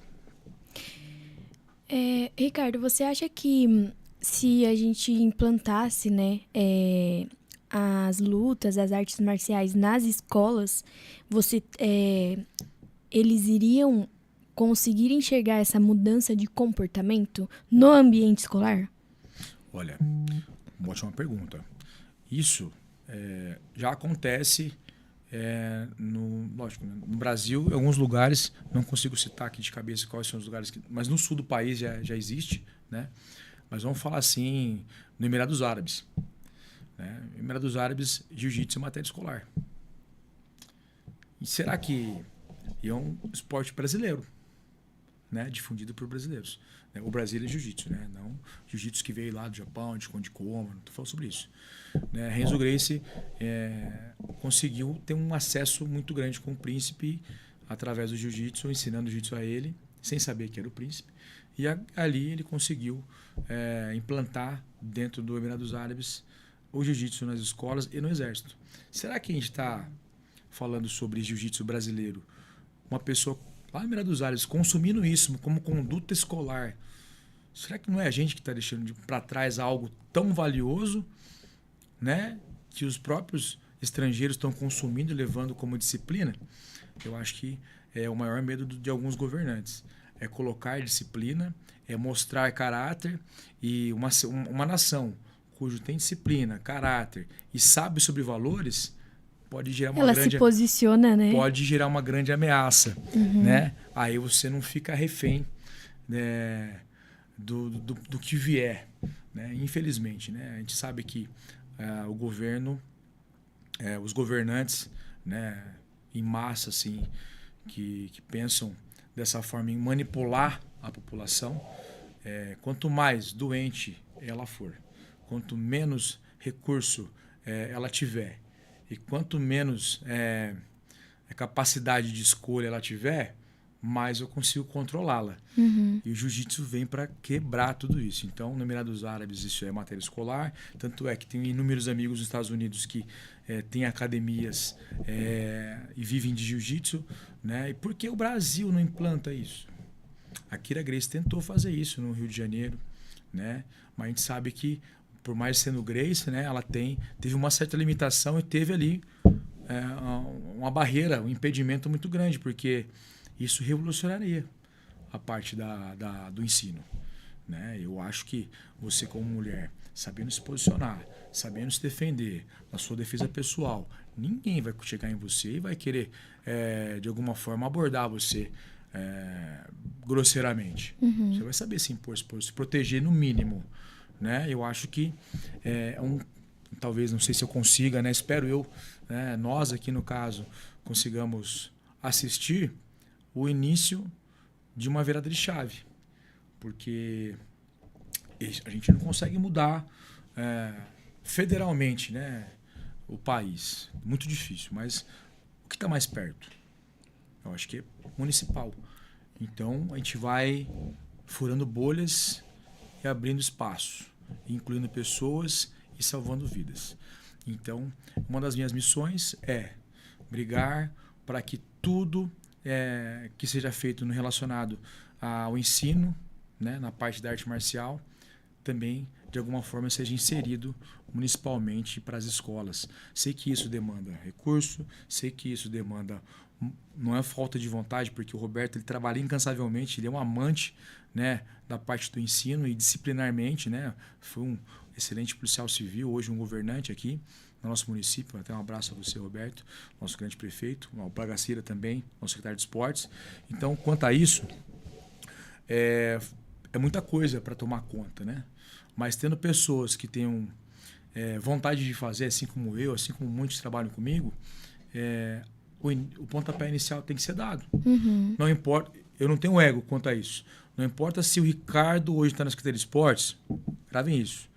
Ricardo, você acha que se a gente implantasse, né, as lutas, as artes marciais nas escolas, eles iriam conseguir enxergar essa mudança de comportamento no ambiente escolar? Olha, uma ótima pergunta. Isso já acontece lógico, no Brasil, em alguns lugares, não consigo citar aqui de cabeça quais são os lugares, mas no sul do país já existe, né? Mas vamos falar assim, no Emirados Árabes. Né? Emirados Árabes, jiu-jitsu é matéria escolar. E será que é um esporte brasileiro, né? Difundido por brasileiros? Né? O Brasil é jiu-jitsu, né? Não jiu-jitsu que veio lá do Japão, de Kondikoma, não estou falando sobre isso. Né? Renzo Gracie conseguiu ter um acesso muito grande com o príncipe através do jiu-jitsu, ensinando jiu-jitsu a ele, sem saber que era o príncipe. E ali ele conseguiu implantar dentro do Emirados Árabes o jiu-jitsu nas escolas e no exército. Será que a gente está falando sobre jiu-jitsu brasileiro? Uma pessoa lá no Emirados Árabes consumindo isso como conduta escolar. Será que não é a gente que está deixando para trás algo tão valioso, né, que os próprios estrangeiros estão consumindo e levando como disciplina? Eu acho que é o maior medo de alguns governantes. É colocar disciplina, é mostrar caráter, e uma nação cujo tem disciplina, caráter e sabe sobre valores pode gerar uma se posiciona, né? Pode gerar uma grande ameaça, né? Aí você não fica refém, né, do que vier, né? Infelizmente, né? A gente sabe que o governo, os governantes, né, em massa, assim, que pensam dessa forma em manipular a população, quanto mais doente ela for, quanto menos recurso ela tiver e quanto menos capacidade de escolha ela tiver, mais eu consigo controlá-la. E o jiu-jitsu vem para quebrar tudo isso. Então, no Emirados Árabes, isso é matéria escolar. Tanto é que tem inúmeros amigos nos Estados Unidos que têm academias e vivem de jiu-jitsu. Né? E por que o Brasil não implanta isso? A Kira Gracie tentou fazer isso no Rio de Janeiro, né? Mas a gente sabe que, por mais sendo Gracie, né, ela teve uma certa limitação e teve ali uma barreira, um impedimento muito grande, porque isso revolucionaria a parte do ensino. Né? Eu acho que você, como mulher, sabendo se posicionar, sabendo se defender na sua defesa pessoal, ninguém vai chegar em você e vai querer, de alguma forma, abordar você grosseiramente. Você vai saber se impor, se proteger no mínimo. Né? Eu acho que talvez, não sei se eu consiga, né? Espero eu, né? Nós aqui no caso, consigamos assistir o início de uma virada de chave. Porque a gente não consegue mudar federalmente, né, o país. Muito difícil, mas o que está mais perto? Eu acho que é municipal. Então, a gente vai furando bolhas e abrindo espaço, incluindo pessoas e salvando vidas. Então, uma das minhas missões é brigar para que tudo que seja feito no relacionado ao ensino, né, na parte da arte marcial, também, de alguma forma, seja inserido municipalmente para as escolas. Sei que isso demanda recurso, sei que isso demanda... Não é falta de vontade, porque o Roberto ele trabalha incansavelmente, ele é um amante, né, da parte do ensino e disciplinarmente, né, foi um excelente policial civil, hoje um governante aqui no nosso município. Até um abraço a você, Roberto, nosso grande prefeito, o Bragacira também, nosso secretário de esportes. Então, quanto a isso, é muita coisa para tomar conta, né? Mas tendo pessoas que tenham vontade de fazer, assim como eu, assim como muitos que trabalham comigo, o pontapé inicial tem que ser dado. Não importa, eu não tenho ego quanto a isso. Não importa se o Ricardo hoje está na Secretaria de Esportes, gravem isso.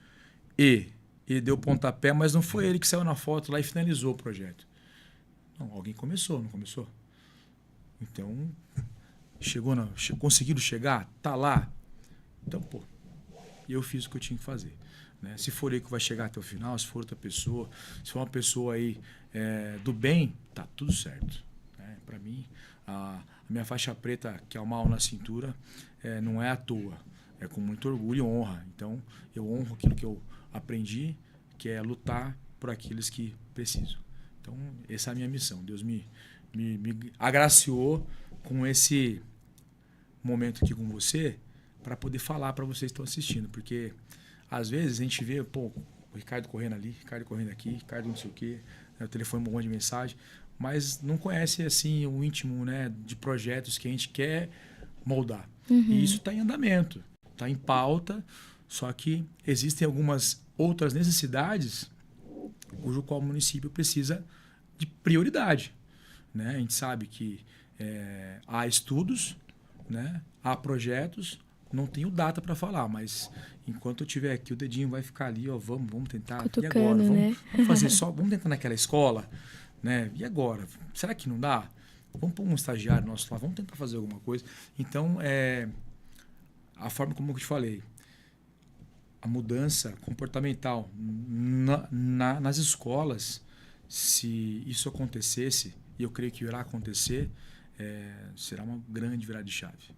Ele deu o pontapé, mas não foi ele que saiu na foto lá e finalizou o projeto. Não, alguém começou, não começou? Então, conseguiram chegar? Tá lá? Então, eu fiz o que eu tinha que fazer. Né? Se for ele que vai chegar até o final, se for outra pessoa, se for uma pessoa aí do bem, tá tudo certo. Né? Para mim, a minha faixa preta, que é o mal na cintura, não é à toa. É com muito orgulho e honra. Então, eu honro aquilo que eu aprendi, que é lutar por aqueles que precisam. Então, essa é a minha missão. Deus me agraciou com esse momento aqui com você para poder falar para vocês que estão assistindo. Porque, às vezes, a gente vê o Ricardo correndo ali, Ricardo correndo aqui, Ricardo não sei o quê, o telefone um monte de mensagem, mas não conhece assim, o íntimo, né, de projetos que a gente quer moldar. E isso está em andamento, está em pauta, Só que existem algumas outras necessidades cujo qual o município precisa de prioridade, né? A gente sabe que há estudos, né? Há projetos, não tenho data para falar, mas enquanto eu estiver aqui, o dedinho vai ficar ali, ó, vamos tentar. Cutucando, e agora? né? Vamos fazer só, vamos tentar naquela escola, né? E agora? Será que não dá? Vamos pôr um estagiário nosso lá, vamos tentar fazer alguma coisa. Então, a forma como eu te falei, a mudança comportamental nas escolas, se isso acontecesse, e eu creio que irá acontecer, será uma grande virada de chave.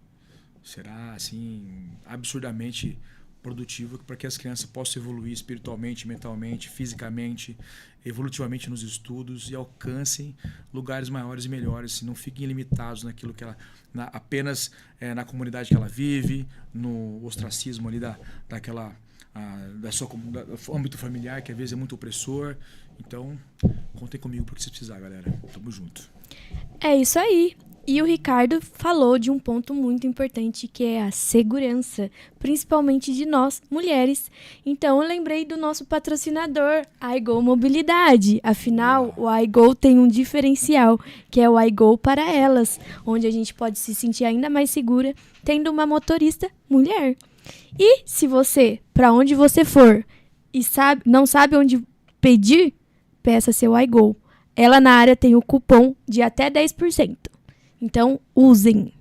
Será, assim, absurdamente produtivo para que as crianças possam evoluir espiritualmente, mentalmente, fisicamente, evolutivamente nos estudos e alcancem lugares maiores e melhores, não fiquem limitados naquilo que ela apenas na comunidade que ela vive, no ostracismo ali do âmbito familiar, que às vezes é muito opressor. Então, contem comigo para o que você precisar, galera. Tamo junto. É isso aí. E o Ricardo falou de um ponto muito importante, que é a segurança, principalmente de nós, mulheres. Então, eu lembrei do nosso patrocinador, a iGo Mobilidade. Afinal, o iGo tem um diferencial, que é o iGo para elas, onde a gente pode se sentir ainda mais segura tendo uma motorista mulher. E se você, para onde você for, e não sabe onde pedir, peça seu iGo. Ela na área tem o cupom de até 10%. Então, usem.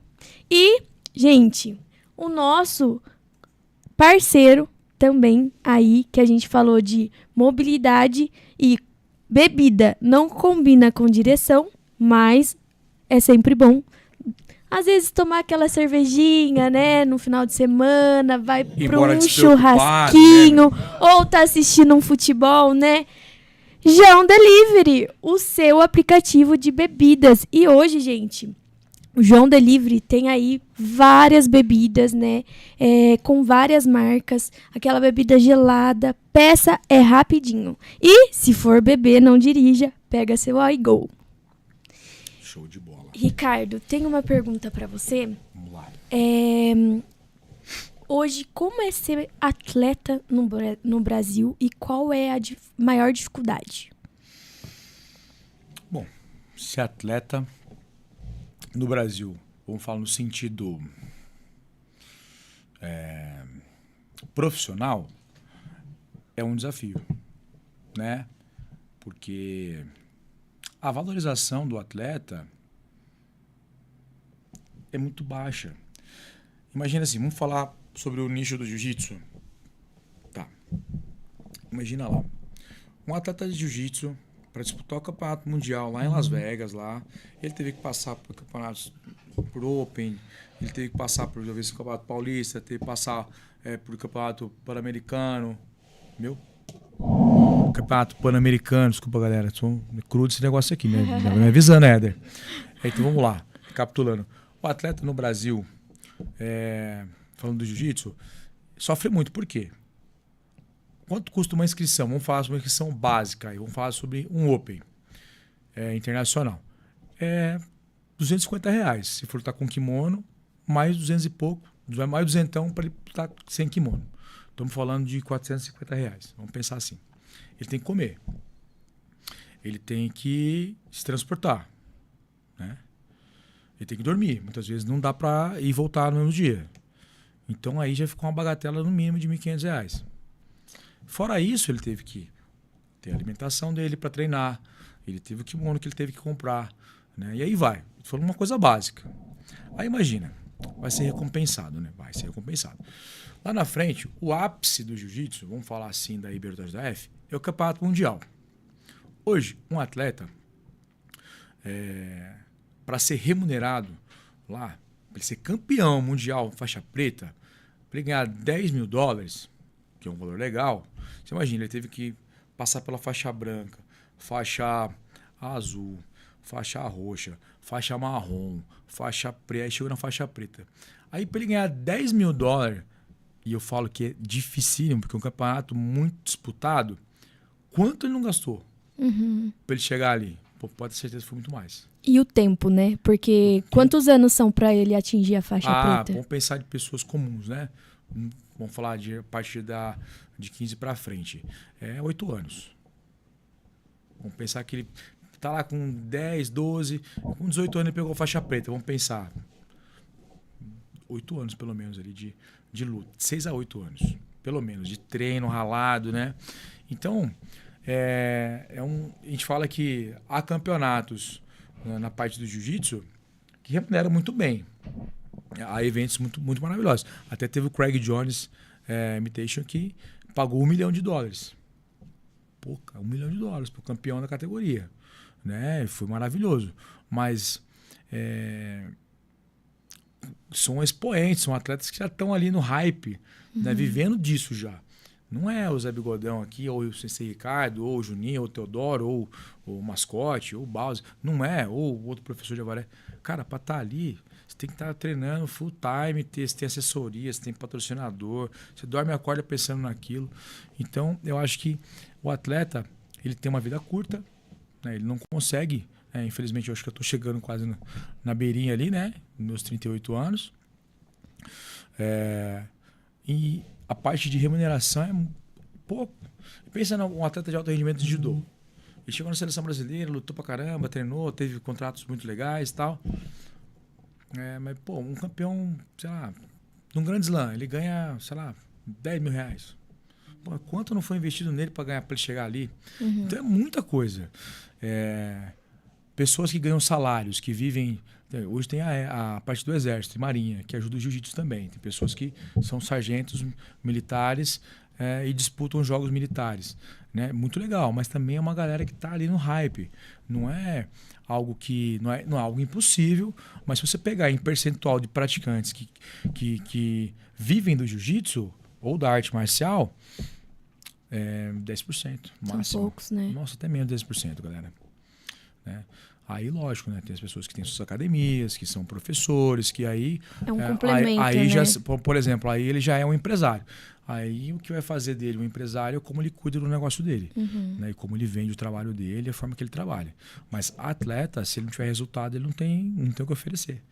E, gente, o nosso parceiro também aí, que a gente falou de mobilidade e bebida, não combina com direção, mas é sempre bom. Às vezes tomar aquela cervejinha, né, no final de semana, vai para um churrasquinho, né? Ou tá assistindo um futebol, né? João Delivery, o seu aplicativo de bebidas. E hoje, gente, o João Delivery tem aí várias bebidas, né? Com várias marcas. Aquela bebida gelada. Peça rapidinho. E, se for beber, não dirija. Pega seu iGo. Show de bola. Ricardo, tenho uma pergunta para você. Vamos lá. Hoje, como é ser atleta no Brasil e qual é a maior dificuldade? Bom, ser atleta no Brasil, vamos falar no sentido profissional, é um desafio, né? Porque a valorização do atleta é muito baixa. Imagina assim, vamos falar sobre o nicho do jiu-jitsu. Tá. Imagina lá. Um atleta de jiu-jitsu, para disputar o campeonato mundial lá em Las Vegas, lá, ele teve que passar por campeonatos, por Open, ele teve que passar por talvez, o Campeonato Paulista, teve que passar por Campeonato Pan-Americano. Campeonato Pan-Americano, desculpa galera, sou cru desse negócio aqui, né? Me avisando, Éder. Então vamos lá, recapitulando. O atleta no Brasil, falando do jiu-jitsu, sofre muito. Por quê? Quanto custa uma inscrição? Vamos falar sobre uma inscrição básica. Vamos falar sobre um Open internacional. R$250. Se for estar com kimono, mais 200 e pouco. Mais 200 para ele estar sem kimono. Estamos falando de R$450. Vamos pensar assim. Ele tem que comer. Ele tem que se transportar. Né? Ele tem que dormir. Muitas vezes não dá para ir e voltar no mesmo dia. Então aí já ficou uma bagatela no mínimo de R$1.500. Fora isso, ele teve que ter a alimentação dele para treinar. Ele teve o kimono que ele teve que comprar. Né? E aí vai. Foi uma coisa básica. Aí imagina, vai ser recompensado, né? Vai ser recompensado. Lá na frente, o ápice do jiu-jitsu, vamos falar assim da Libertadores da F, é o campeonato mundial. Hoje, um atleta, para ser remunerado lá, para ele ser campeão mundial faixa preta, para ele ganhar $10.000, que é um valor legal, você imagina, ele teve que passar pela faixa branca, faixa azul, faixa roxa, faixa marrom, faixa preta, chegou na faixa preta. Aí para ele ganhar $10.000, e eu falo que é dificílimo, porque é um campeonato muito disputado, quanto ele não gastou para ele chegar ali? Pô, pode ter certeza que foi muito mais. E o tempo, né? Porque quantos anos são para ele atingir a faixa preta? Vamos pensar de pessoas comuns, né? vamos falar de a partir de 15 para frente, 8 anos. Vamos pensar que ele tá lá com 10, 12, com 18 anos ele pegou faixa preta. Vamos pensar 8 anos pelo menos ali de luta, 6 a 8 anos, pelo menos, de treino ralado, né? Então, a gente fala que há campeonatos, né, na parte do jiu-jitsu que remuneram muito bem. Há eventos muito, muito maravilhosos. Até teve o Craig Jones Imitation que pagou $1 milhão. Pô, $1 milhão para o campeão da categoria. Né? Foi maravilhoso. Mas são expoentes, são atletas que já estão ali no hype, né? Vivendo disso já. Não é o Zé Bigodão aqui, ou o Sensei Ricardo, ou o Juninho, ou o Teodoro, ou o Mascote, ou o Bowser. Não é, ou o outro professor de Avaré. Cara, para estar ali, você tem que estar treinando full time, você tem assessoria, você tem patrocinador, você dorme e acorda pensando naquilo. Então, eu acho que o atleta, ele tem uma vida curta, né? Ele não consegue, infelizmente, eu acho que eu estou chegando quase na beirinha ali, né? Meus 38 anos. E a parte de remuneração é pouco. Pensa num atleta de alto rendimento de judô. Ele chegou na seleção brasileira, lutou pra caramba, treinou, teve contratos muito legais e tal. Mas, pô, um campeão, sei lá, num grande slam, ele ganha, sei lá, R$10 mil. Pô, quanto não foi investido nele para ele chegar ali? Então é muita coisa. Pessoas que ganham salários, que vivem... Hoje tem a parte do Exército e Marinha, que ajuda o jiu-jitsu também. Tem pessoas que são sargentos militares e disputam jogos militares. Né? Muito legal, mas também é uma galera que está ali no hype. Não é algo que não é algo impossível, mas se você pegar em percentual de praticantes que vivem do jiu-jitsu ou da arte marcial, 10% máximo. São poucos, né? Nossa, até menos de 10%, galera. Né? Aí, lógico, né? Tem as pessoas que têm suas academias, que são professores, que aí... É um complemento, aí né? já, por exemplo, aí ele já é um empresário. Aí o que vai fazer dele um empresário é como ele cuida do negócio dele. Né? E como ele vende o trabalho dele, a forma que ele trabalha. Mas atleta, se ele não tiver resultado, ele não tem o que oferecer.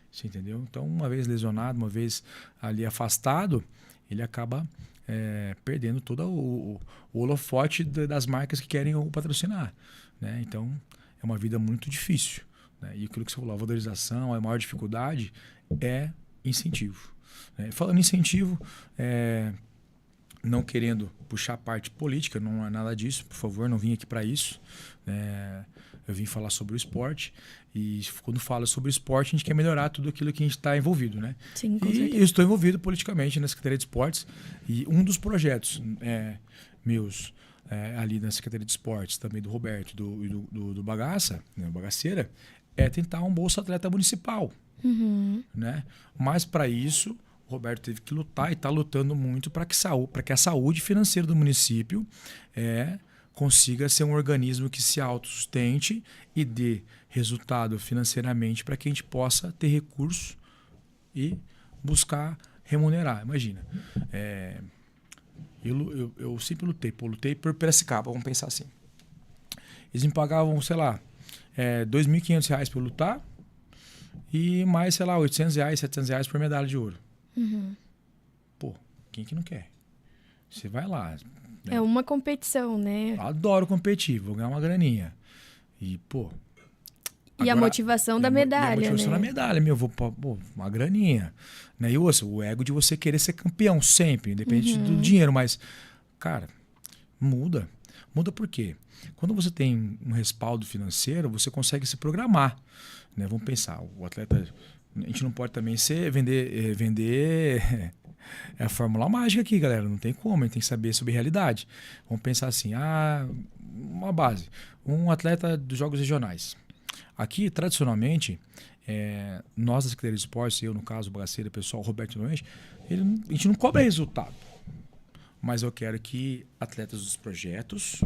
Você entendeu? Então, uma vez lesionado, uma vez ali afastado, ele acaba perdendo todo o holofote das marcas que querem o patrocinar. Né? Então... é uma vida muito difícil. Né? E aquilo que você falou, a valorização, a maior dificuldade é incentivo. Né? Falando em incentivo, não querendo puxar a parte política, não é nada disso, por favor, não vim aqui para isso. Eu vim falar sobre o esporte. E quando fala sobre o esporte, a gente quer melhorar tudo aquilo que a gente está envolvido. Né? Sim, com certeza. E eu estou envolvido politicamente na Secretaria de Esportes. E um dos projetos meus... ali na Secretaria de Esportes, também do Roberto do Bagaça, né, Bagaceira, é tentar um Bolsa Atleta municipal. Né? Mas para isso, o Roberto teve que lutar e está lutando muito para que a saúde financeira do município consiga ser um organismo que se autossustente e dê resultado financeiramente para que a gente possa ter recurso e buscar remunerar. Imagina, eu sempre lutei por Piracicaba, vamos pensar assim. Eles me pagavam, sei lá, R$2.500 para eu lutar e mais, sei lá, R$800, R$700 por medalha de ouro. Pô, quem que não quer? Você vai lá. Né? É uma competição, né? Eu adoro competir, vou ganhar uma graninha. E, pô... E a motivação da medalha, né? A motivação da medalha, vou uma graninha. Né? E o ego de você querer ser campeão sempre, independente do dinheiro. Mas, cara, muda. Muda por quê? Quando você tem um respaldo financeiro, você consegue se programar. Né? Vamos pensar, o atleta... A gente não pode também vender a fórmula mágica aqui, galera. Não tem como, a gente tem que saber sobre realidade. Vamos pensar assim, uma base. Um atleta dos Jogos Regionais. Aqui, tradicionalmente, nós da Secretaria de Esportes, eu no caso, o Bagaceira, o pessoal, o Roberto Noente, a gente não cobra resultado. Mas eu quero que atletas dos projetos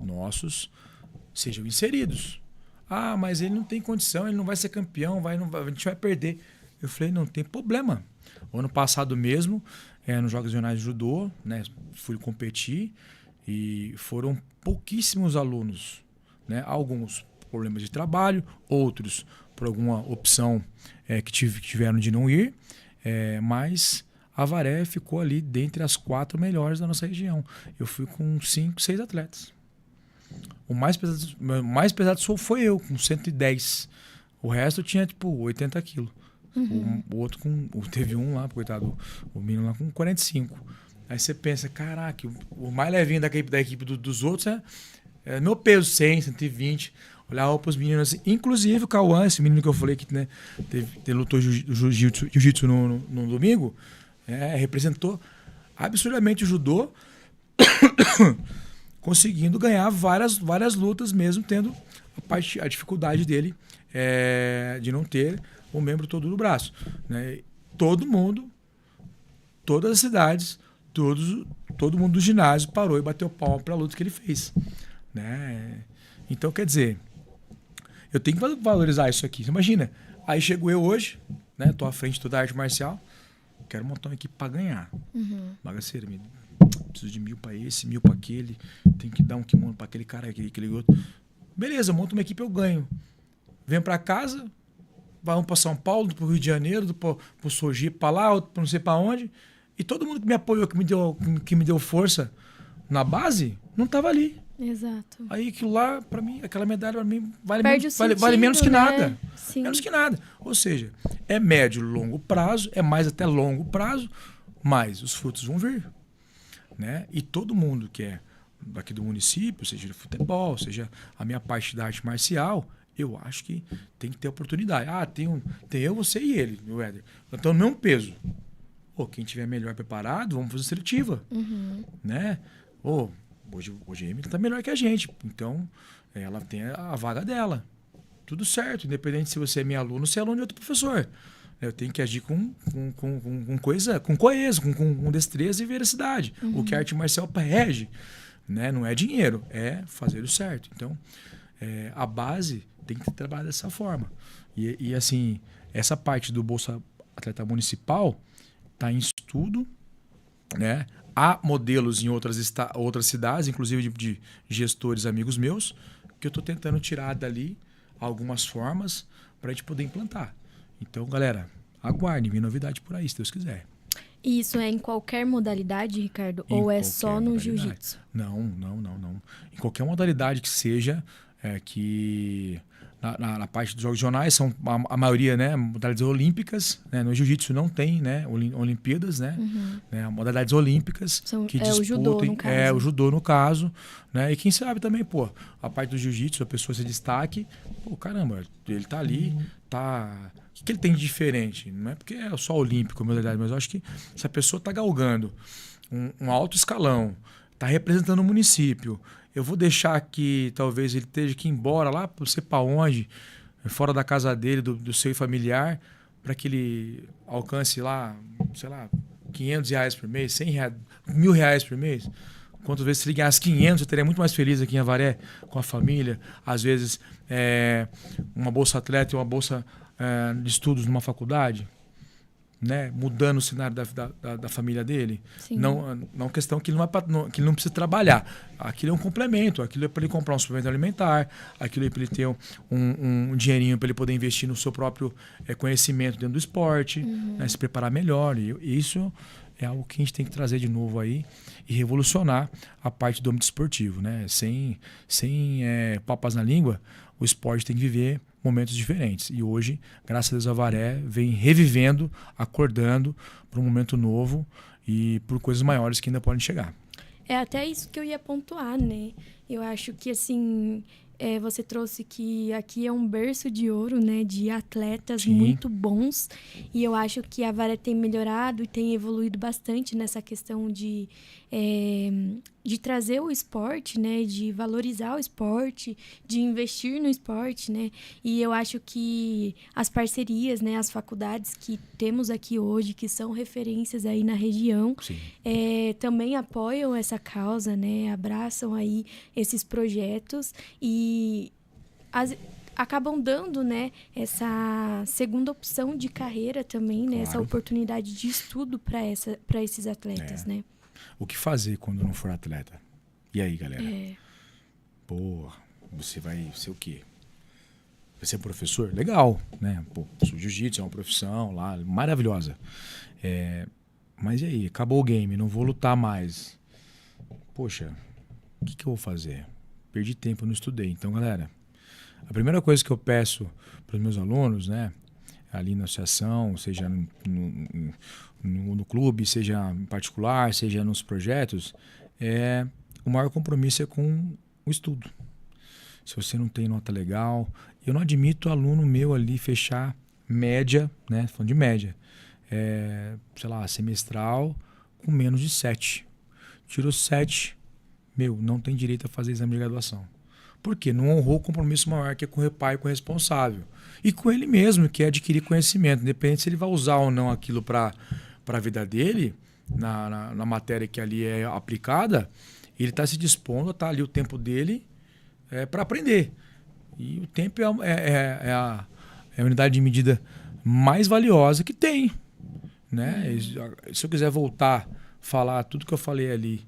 nossos sejam inseridos. Ah, mas ele não tem condição, ele não vai ser campeão, a gente vai perder. Eu falei, não tem problema. O ano passado mesmo, nos Jogos Regionais de Judô, né, fui competir e foram pouquíssimos alunos. Né, alguns problemas de trabalho, outros por alguma opção que tiveram de não ir, mas a Avaré ficou ali dentre as 4 melhores da nossa região. Eu fui com 5, 6 atletas. O mais pesado foi eu, com 110. O resto tinha, tipo, 80 quilos. O outro teve um lá, coitado, o menino lá com 45. Aí você pensa, caraca, o mais levinho da equipe dos outros é meu peso, 100, 120. Olhava para os meninos assim, inclusive o Cauã, esse menino que eu falei que, né, lutou jiu-jitsu no domingo, representou absurdamente o judô, conseguindo ganhar várias lutas, mesmo tendo a dificuldade dele de não ter o membro todo do braço. Né? Todo mundo, todas as cidades, todo mundo do ginásio parou e bateu palma para a luta que ele fez. Né? Então, quer dizer, eu tenho que valorizar isso aqui. Você imagina, aí chego eu hoje, né? Tô à frente de toda a arte marcial, quero montar uma equipe para ganhar. Bagaceira, preciso de 1.000 para esse, 1.000 para aquele, tem que dar um kimono para aquele cara, aquele outro. Beleza, eu monto uma equipe, eu ganho. Venho para casa, vamos para São Paulo, para o Rio de Janeiro, para o Sojipa, para lá, para não sei para onde. E todo mundo que me apoiou, que me deu força na base, não estava ali. Exato. Aí aquilo lá, para mim, aquela medalha para mim vale menos que né? nada. Sim. Menos que nada. Ou seja, é médio, longo prazo, é mais até longo prazo, mas os frutos vão vir. Né? E todo mundo que é daqui do município, seja de futebol, seja a minha parte da arte marcial, eu acho que tem que ter oportunidade. Tem eu, você e ele, meu Éder. Então, no mesmo peso. Quem tiver melhor preparado, vamos fazer seletiva. Né? Hoje a Emily está melhor que a gente. Então, ela tem a vaga dela. Tudo certo. Independente se você é meu aluno ou se é aluno de outro professor. Eu tenho que agir com coeso, com destreza e veracidade. O que a arte marcial rege, né? Não é dinheiro, é fazer o certo. Então, a base tem que trabalhar dessa forma. E assim, essa parte do Bolsa Atleta Municipal está em estudo, né? Há modelos em outras cidades, inclusive de gestores amigos meus, que eu estou tentando tirar dali algumas formas para a gente poder implantar. Então, galera, aguardem, vem novidade por aí, se Deus quiser. E isso é em qualquer modalidade, Ricardo? Ou é só no jiu-jitsu? Não. Em qualquer modalidade que seja, que na parte dos jogos regionais são a maioria, né, modalidades olímpicas, né? No jiu-jitsu não tem, né, Olimpíadas, né? Né, modalidades olímpicas que disputem, o judô, no caso. o judô no caso, né? E quem sabe também, a parte do jiu-jitsu, a pessoa se destaque, caramba, ele tá ali, tá... O que ele tem de diferente? Não é porque é só olímpico, modalidade, mas eu acho que se a pessoa está galgando um alto escalão, está representando o município, eu vou deixar que talvez ele esteja que ir embora lá, não sei para onde, fora da casa dele, do seu familiar, para que ele alcance lá, sei lá, R$500 por mês, R$100, R$1.000 por mês. Quantas vezes se ele ganhasse 500, eu estaria muito mais feliz aqui em Avaré, com a família. Às vezes, uma bolsa atleta e uma bolsa de estudos numa faculdade, né? Mudando o cenário da família dele. Sim. Não questão que ele não precisa trabalhar. Aquilo é um complemento, aquilo é para ele comprar um suplemento alimentar, aquilo é para ele ter um dinheirinho para ele poder investir no seu próprio conhecimento dentro do esporte, né? Se preparar melhor. E isso é algo que a gente tem que trazer de novo aí e revolucionar a parte do âmbito esportivo, né? Sem papas na língua, o esporte tem que viver momentos diferentes. E hoje, graças a Deus, a Avaré vem revivendo, acordando para um momento novo e por coisas maiores que ainda podem chegar. É até isso que eu ia pontuar, né? Eu acho que, assim, você trouxe que aqui é um berço de ouro, né? De atletas Sim. muito bons. E eu acho que a Avaré tem melhorado e tem evoluído bastante nessa questão de trazer o esporte, né? De valorizar o esporte, de investir no esporte, né? E eu acho que as parcerias, né? As faculdades que temos aqui hoje, que são referências aí na região, também apoiam essa causa, né? Abraçam aí esses projetos e acabam dando, né, essa segunda opção de carreira também, né? Claro. Essa oportunidade de estudo para esses atletas, né? O que fazer quando não for atleta? E aí, galera? Você vai ser o quê? Vai ser professor? Legal, né? O jiu-jitsu é uma profissão lá, maravilhosa. mas e aí? Acabou o game, não vou lutar mais. Poxa, o que eu vou fazer? Perdi tempo, não estudei. Então, galera, a primeira coisa que eu peço para os meus alunos, né, ali na associação, seja no clube, seja em particular, seja nos projetos, o maior compromisso é com o estudo. Se você não tem nota legal, eu não admito aluno meu ali fechar média, né, falando de média, sei lá, semestral com menos de 7. Tirou 7, não tem direito a fazer exame de graduação. Por quê? Não honrou o compromisso maior que é com o pai e com o responsável. E com ele mesmo, que é adquirir conhecimento. Independente se ele vai usar ou não aquilo para a vida dele, na matéria que ali é aplicada, ele está se dispondo a estar ali o tempo dele para aprender. E o tempo é a unidade de medida mais valiosa que tem. Né? Se eu quiser voltar, falar tudo que eu falei ali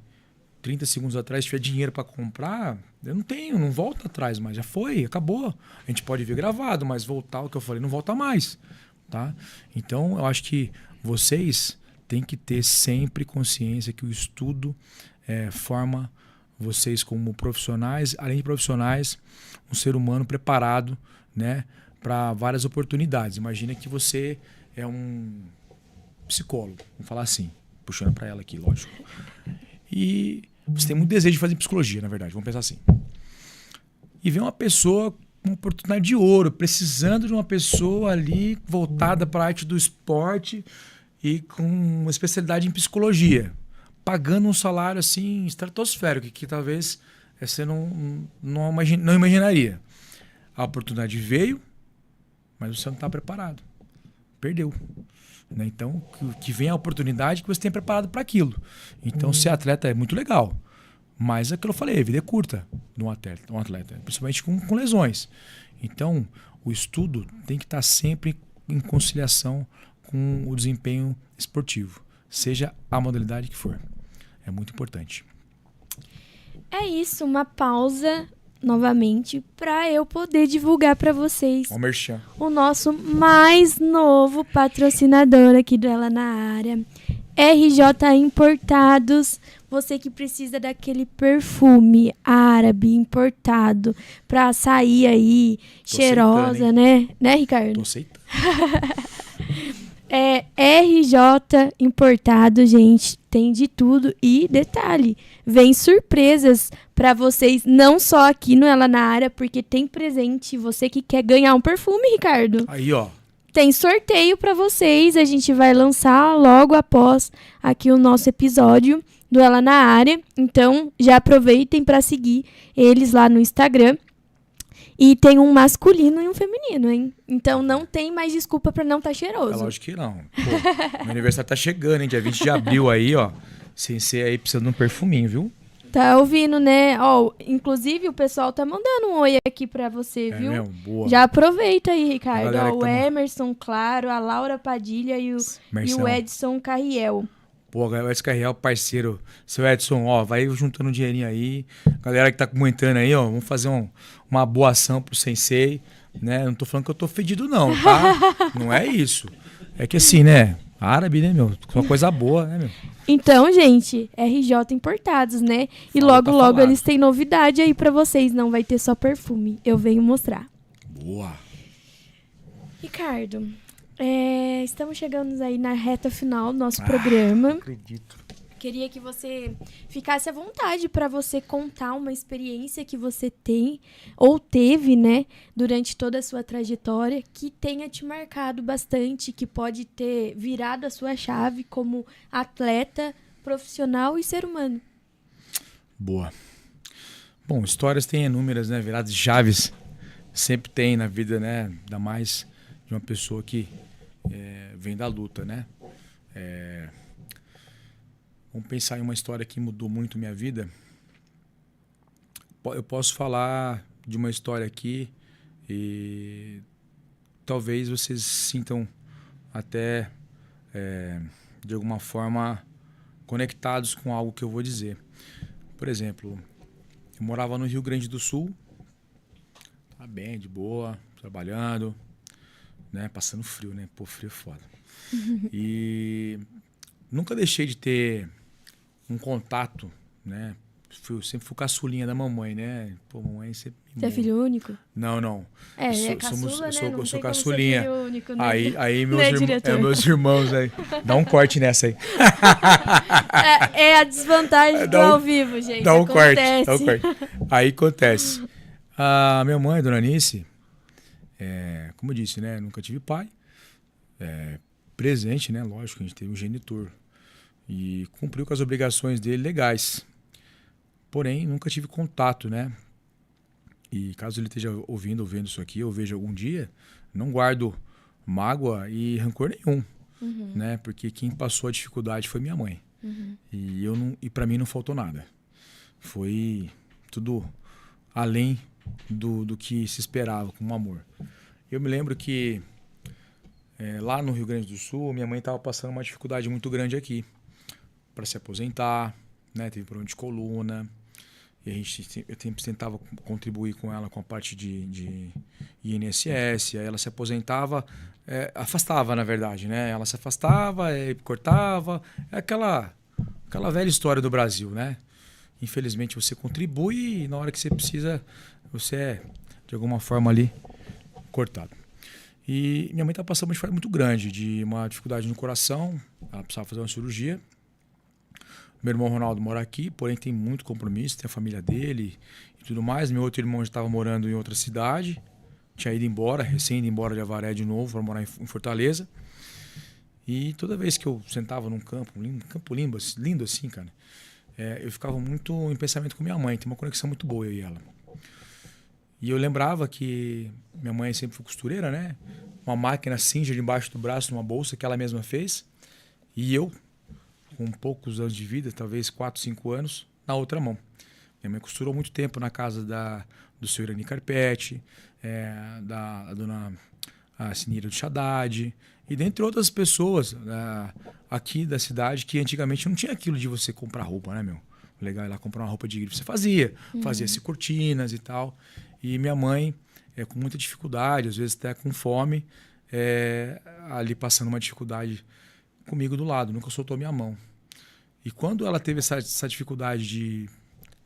30 segundos atrás, se tiver dinheiro para comprar, eu não tenho, não volta atrás mais. Já foi, acabou. A gente pode ver gravado, mas voltar o que eu falei não volta mais. Tá? Então, eu acho que vocês têm que ter sempre consciência que o estudo forma vocês como profissionais, além de profissionais, um ser humano preparado, né, para várias oportunidades. Imagina que você é um psicólogo, vamos falar assim, puxando para ela aqui, lógico. E você tem muito desejo de fazer psicologia, na verdade, vamos pensar assim. E vem uma pessoa com uma oportunidade de ouro, precisando de uma pessoa ali voltada para a arte do esporte e com uma especialidade em psicologia, pagando um salário assim estratosférico, que talvez você não imaginaria. A oportunidade veio, mas você não está preparado. Perdeu. Né? Então, que vem a oportunidade que você tem preparado para aquilo. Então, ser atleta é muito legal. Mas é aquilo que eu falei, a vida é curta de um atleta, principalmente com lesões. Então, o estudo tem que estar sempre em conciliação com o desempenho esportivo, seja a modalidade que for. É muito importante. É isso, uma pausa novamente para eu poder divulgar para vocês o nosso mais novo patrocinador aqui do Ela na Área, RJ Importados. Você que precisa daquele perfume árabe importado para sair aí cheirosa, né, Ricardo? Tô aceitando. RJ Importado, gente, tem de tudo. E detalhe, vem surpresas para vocês, não só aqui no Ela na Área, porque tem presente. Você que quer ganhar um perfume, Ricardo, aí, ó, tem sorteio para vocês. A gente vai lançar logo após aqui o nosso episódio do Ela na Área. Então, já aproveitem para seguir eles lá no Instagram. E tem um masculino e um feminino, hein? Então não tem mais desculpa pra não estar cheiroso. É lógico que não. Pô, meu aniversário tá chegando, hein? Dia 20 de abril aí, ó. Sensei aí precisando de um perfuminho, viu? Tá ouvindo, né? Ó, inclusive o pessoal tá mandando um oi aqui pra você, viu? Mesmo? Boa. Já aproveita aí, Ricardo. Ó, o tá Emerson, claro, a Laura Padilha e o Edson Carriel. Pô, o Edson Carriel, parceiro. Seu Edson, ó, vai juntando um dinheirinho aí. Galera que tá comentando aí, ó, vamos fazer uma boa ação pro Sensei, né? Não tô falando que eu tô fedido não, tá? Não é isso. É que assim, né? Árabe, né, meu? Uma coisa boa, né, meu? Então, gente, RJ Importados, né? E logo eles têm novidade aí pra vocês. Não vai ter só perfume. Eu venho mostrar. Boa. Ricardo, estamos chegando aí na reta final do nosso programa. Acredito. Queria que você ficasse à vontade para você contar uma experiência que você tem ou teve, né, durante toda a sua trajetória, que tenha te marcado bastante, que pode ter virado a sua chave como atleta, profissional e ser humano. Boa. Bom, histórias tem inúmeras, né? Viradas de chaves sempre tem na vida, né? Ainda mais de uma pessoa que vem da luta, né? Vamos pensar em uma história que mudou muito minha vida. Eu posso falar de uma história aqui e talvez vocês sintam até, de alguma forma, conectados com algo que eu vou dizer. Por exemplo, eu morava no Rio Grande do Sul, tá bem, de boa, trabalhando, né? Passando frio, né? Pô, frio é foda. E nunca deixei de ter um contato, né? Sempre fui caçulinha da mamãe, né? Pô, mamãe sempre... Você é filho único? Não. É caçula, né? Não Sou tem como ser caçulinha. filho único, né? Aí Né, diretor? meus irmãos aí. Dá um corte nessa aí. É a desvantagem do ao vivo, gente. Dá um Acontece. corte. Aí acontece. A minha mãe, Dona Anice, como eu disse, né? Nunca tive pai. Presente, né? Lógico, a gente teve um genitor. E cumpriu com as obrigações dele legais. Porém, nunca tive contato, né? E caso ele esteja ouvindo ou vendo isso aqui, eu veja algum dia, não guardo mágoa e rancor nenhum, né? Porque quem passou a dificuldade foi minha mãe. E para mim não faltou nada. Foi tudo além do que se esperava, com amor. Eu me lembro que lá no Rio Grande do Sul, minha mãe estava passando uma dificuldade muito grande aqui para se aposentar, né? Teve problema de coluna. E eu sempre tentava contribuir com ela com a parte de INSS. Aí ela se aposentava, afastava, na verdade, né? Ela se afastava, cortava. É aquela velha história do Brasil, né? Infelizmente você contribui e na hora que você precisa, você é, de alguma forma, ali cortado. E minha mãe estava passando uma dificuldade muito grande, de uma dificuldade no coração. Ela precisava fazer uma cirurgia. Meu irmão Ronaldo mora aqui, porém tem muito compromisso, tem a família dele e tudo mais. Meu outro irmão já estava morando em outra cidade, tinha ido embora, recém ido embora de Avaré de novo, para morar em Fortaleza. E toda vez que eu sentava num campo lindo assim, cara, eu ficava muito em pensamento com minha mãe, tem uma conexão muito boa eu e ela. E eu lembrava que minha mãe sempre foi costureira, né? Uma máquina Singer debaixo do braço, numa bolsa que ela mesma fez. E eu, com poucos anos de vida, talvez 4, 5 anos, na outra mão. Minha mãe costurou muito tempo na casa do seu Irani Carpete, da dona Sinira do Haddad, e dentre outras pessoas aqui da cidade que antigamente não tinha aquilo de você comprar roupa, né, meu? Legal ir lá comprar uma roupa de grife. Você fazia-se cortinas e tal. E minha mãe, com muita dificuldade, às vezes até com fome, ali passando uma dificuldade comigo do lado, nunca soltou minha mão. E quando ela teve essa dificuldade de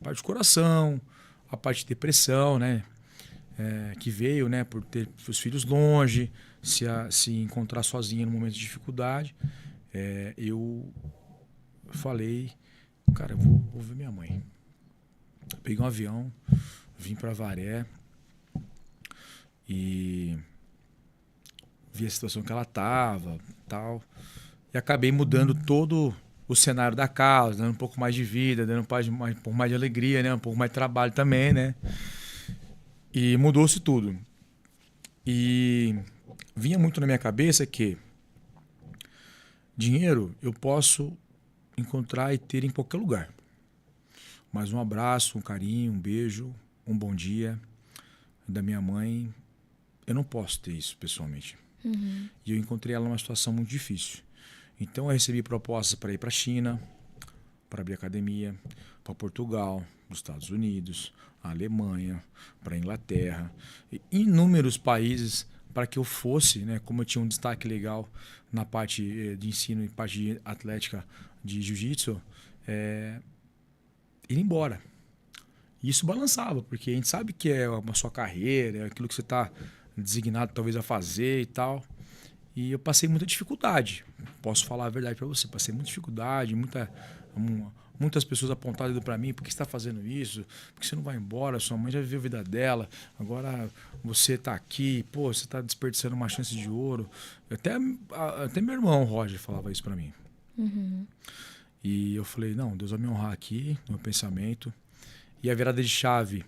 parte do coração, a parte de depressão, né, que veio, né, por ter os filhos longe, se encontrar sozinha no momento de dificuldade, eu falei, cara, eu vou ver minha mãe. Peguei um avião, vim para Avaré e vi a situação que ela estava, tal. E acabei mudando todo o cenário da casa, dando um pouco mais de vida, dando um pouco mais de alegria, né? Um pouco mais de trabalho também, né? E mudou-se tudo. E vinha muito na minha cabeça que dinheiro eu posso encontrar e ter em qualquer lugar. Mas um abraço, um carinho, um beijo, um bom dia da minha mãe, eu não posso ter isso pessoalmente. E eu encontrei ela numa situação muito difícil. Então eu recebi propostas para ir para a China, para abrir academia, para Portugal, para os Estados Unidos, a Alemanha, para a Inglaterra, e inúmeros países para que eu fosse, né, como eu tinha um destaque legal na parte de ensino e parte de atlética de jiu-jitsu, ir embora. E isso balançava, porque a gente sabe que é a sua carreira, é aquilo que você está designado talvez a fazer e tal. E eu passei muita dificuldade. Posso falar a verdade para você. Passei muita dificuldade, muitas pessoas apontaram para mim, por que você está fazendo isso? Por que você não vai embora? Sua mãe já viveu a vida dela, agora você está aqui, pô, você está desperdiçando uma chance de ouro. Até meu irmão, Roger, falava isso para mim. E eu falei, não, Deus vai me honrar aqui, no meu pensamento. E a virada de chave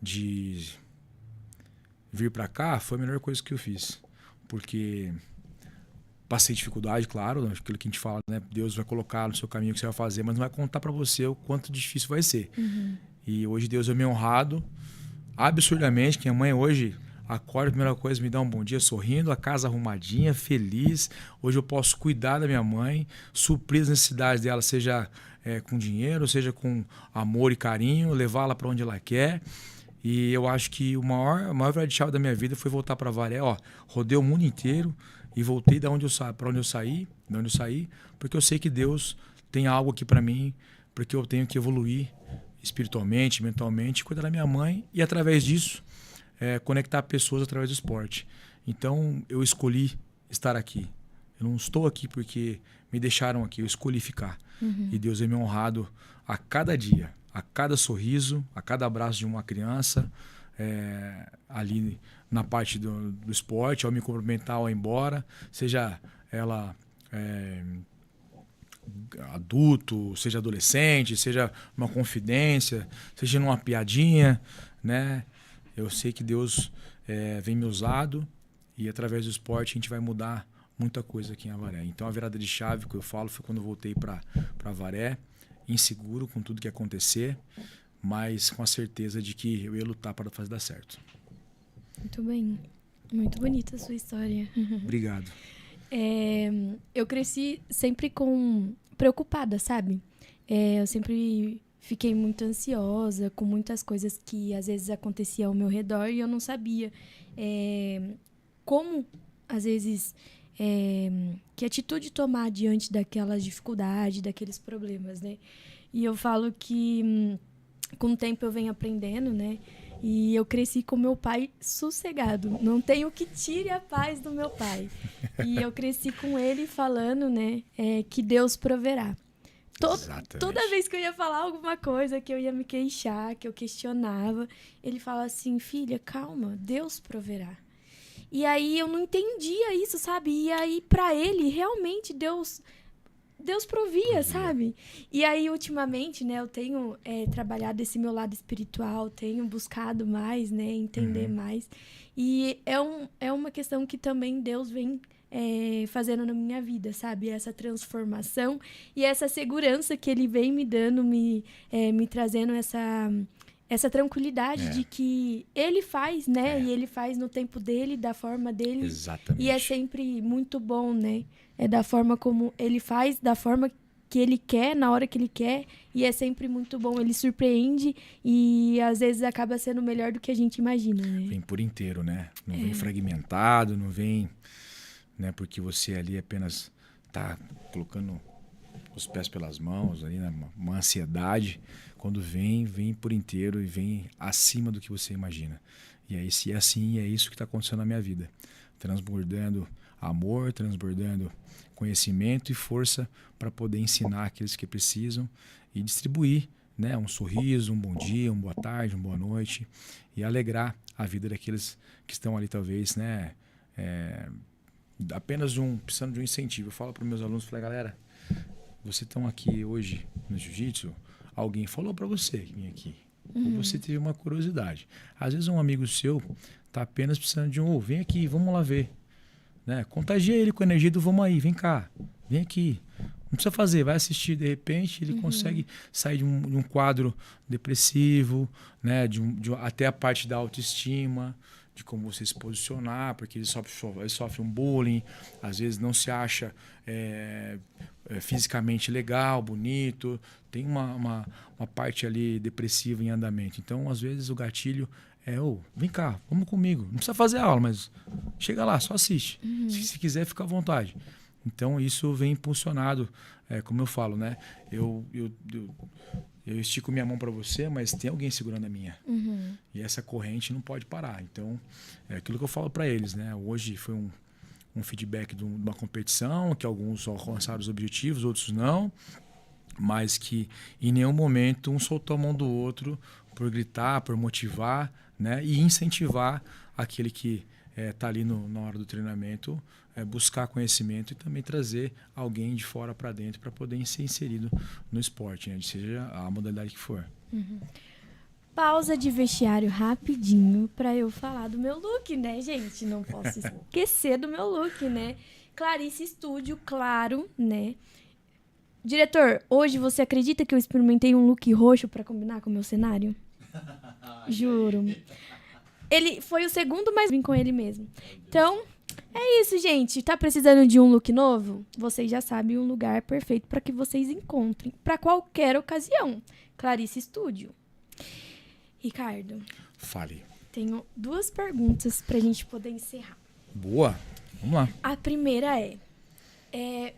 de vir para cá foi a melhor coisa que eu fiz. Porque passei dificuldade, claro, aquilo que a gente fala, né? Deus vai colocar no seu caminho o que você vai fazer, mas não vai contar para você o quanto difícil vai ser. E hoje Deus é me honrado absurdamente, que a mãe hoje acorda, a primeira coisa, me dá um bom dia sorrindo, a casa arrumadinha, feliz. Hoje eu posso cuidar da minha mãe, suprir as necessidades dela, seja com dinheiro, seja com amor e carinho, levá-la para onde ela quer. E eu acho que a maior virada de chave da minha vida foi voltar para Avaré. Rodei o mundo inteiro e voltei para onde eu saí, porque eu sei que Deus tem algo aqui para mim, porque eu tenho que evoluir espiritualmente, mentalmente, cuidar da minha mãe e através disso conectar pessoas através do esporte. Então eu escolhi estar aqui. Eu não estou aqui porque me deixaram aqui, eu escolhi ficar. E Deus é me honrado a cada dia, a cada sorriso, a cada abraço de uma criança, ali na parte do esporte, ao me cumprimentar, ao ir embora, seja ela adulto, seja adolescente, seja uma confidência, seja numa piadinha, né? Eu sei que Deus vem me usado e através do esporte a gente vai mudar muita coisa aqui em Avaré. Então a virada de chave que eu falo foi quando eu voltei para Avaré, inseguro com tudo que ia acontecer, mas com a certeza de que eu ia lutar para fazer dar certo. Muito bem. Muito bonita a sua história. Obrigado. Eu cresci sempre preocupada, sabe? Eu sempre fiquei muito ansiosa com muitas coisas que às vezes aconteciam ao meu redor e eu não sabia como, às vezes, que atitude tomar diante daquelas dificuldades, daqueles problemas, né? E eu falo que com o tempo eu venho aprendendo, né? E eu cresci com meu pai sossegado. Não tem o que tire a paz do meu pai. E eu cresci com ele falando, né? Que Deus proverá. Toda vez que eu ia falar alguma coisa, que eu ia me queixar, que eu questionava, ele fala assim, filha, calma, Deus proverá. E aí eu não entendia isso, sabe? E aí pra ele, realmente, Deus provia, sabe? E aí, ultimamente, né, eu tenho trabalhado esse meu lado espiritual, tenho buscado mais, né, entender mais. E é uma questão que também Deus vem fazendo na minha vida, sabe? Essa transformação e essa segurança que Ele vem me dando, me trazendo essa tranquilidade de que Ele faz, né? E Ele faz no tempo dele, da forma dele. Exatamente. E é sempre muito bom, né? É da forma como Ele faz, da forma que Ele quer, na hora que Ele quer. E é sempre muito bom. Ele surpreende e às vezes acaba sendo melhor do que a gente imagina, né? Vem por inteiro, né? Não vem fragmentado, não vem, né? Porque você ali apenas tá colocando os pés pelas mãos, ali, né? Uma ansiedade. Quando vem por inteiro e vem acima do que você imagina. E aí, se é assim, é isso que está acontecendo na minha vida. Transbordando amor, transbordando conhecimento e força para poder ensinar aqueles que precisam e distribuir, né, um sorriso, um bom dia, uma boa tarde, uma boa noite e alegrar a vida daqueles que estão ali talvez, né, apenas precisando de um incentivo. Eu falo para os meus alunos, falei, galera, vocês estão aqui hoje no jiu-jitsu, alguém falou para você que vinha aqui. Ou você teve uma curiosidade. Às vezes um amigo seu está apenas precisando de vem aqui, vamos lá ver. Né? Contagia ele com a energia do vamos aí, vem cá, vem aqui. Não precisa fazer, vai assistir, de repente ele consegue sair de um quadro depressivo, né? Até a parte da autoestima, de como você se posicionar, porque ele sofre um bullying, às vezes não se acha fisicamente legal, bonito, tem uma parte ali depressiva em andamento. Então, às vezes, o gatilho vem cá, vamos comigo. Não precisa fazer aula, mas chega lá, só assiste. Se quiser, fica à vontade. Então, isso vem impulsionado, como eu falo, né? Eu estico minha mão para você, mas tem alguém segurando a minha. E essa corrente não pode parar. Então, é aquilo que eu falo para eles, né? Hoje foi um feedback de uma competição, que alguns alcançaram os objetivos, outros não, mas que em nenhum momento um soltou a mão do outro por gritar, por motivar, né? E incentivar aquele que está ali na hora do treinamento, buscar conhecimento e também trazer alguém de fora para dentro para poder ser inserido no esporte, né? Seja a modalidade que for. Pausa de vestiário rapidinho para eu falar do meu look, né, gente? Não posso esquecer do meu look, né? Clarice Studio, claro, né? Diretor, hoje você acredita que eu experimentei um look roxo para combinar com o meu cenário? Juro. Ele foi o segundo, mas vim com ele mesmo. Então, é isso, gente. Tá precisando de um look novo? Vocês já sabem um lugar perfeito para que vocês encontrem. Para qualquer ocasião. Clarice Studio. Ricardo. Fale. Tenho 2 perguntas pra gente poder encerrar. Boa. Vamos lá. A primeira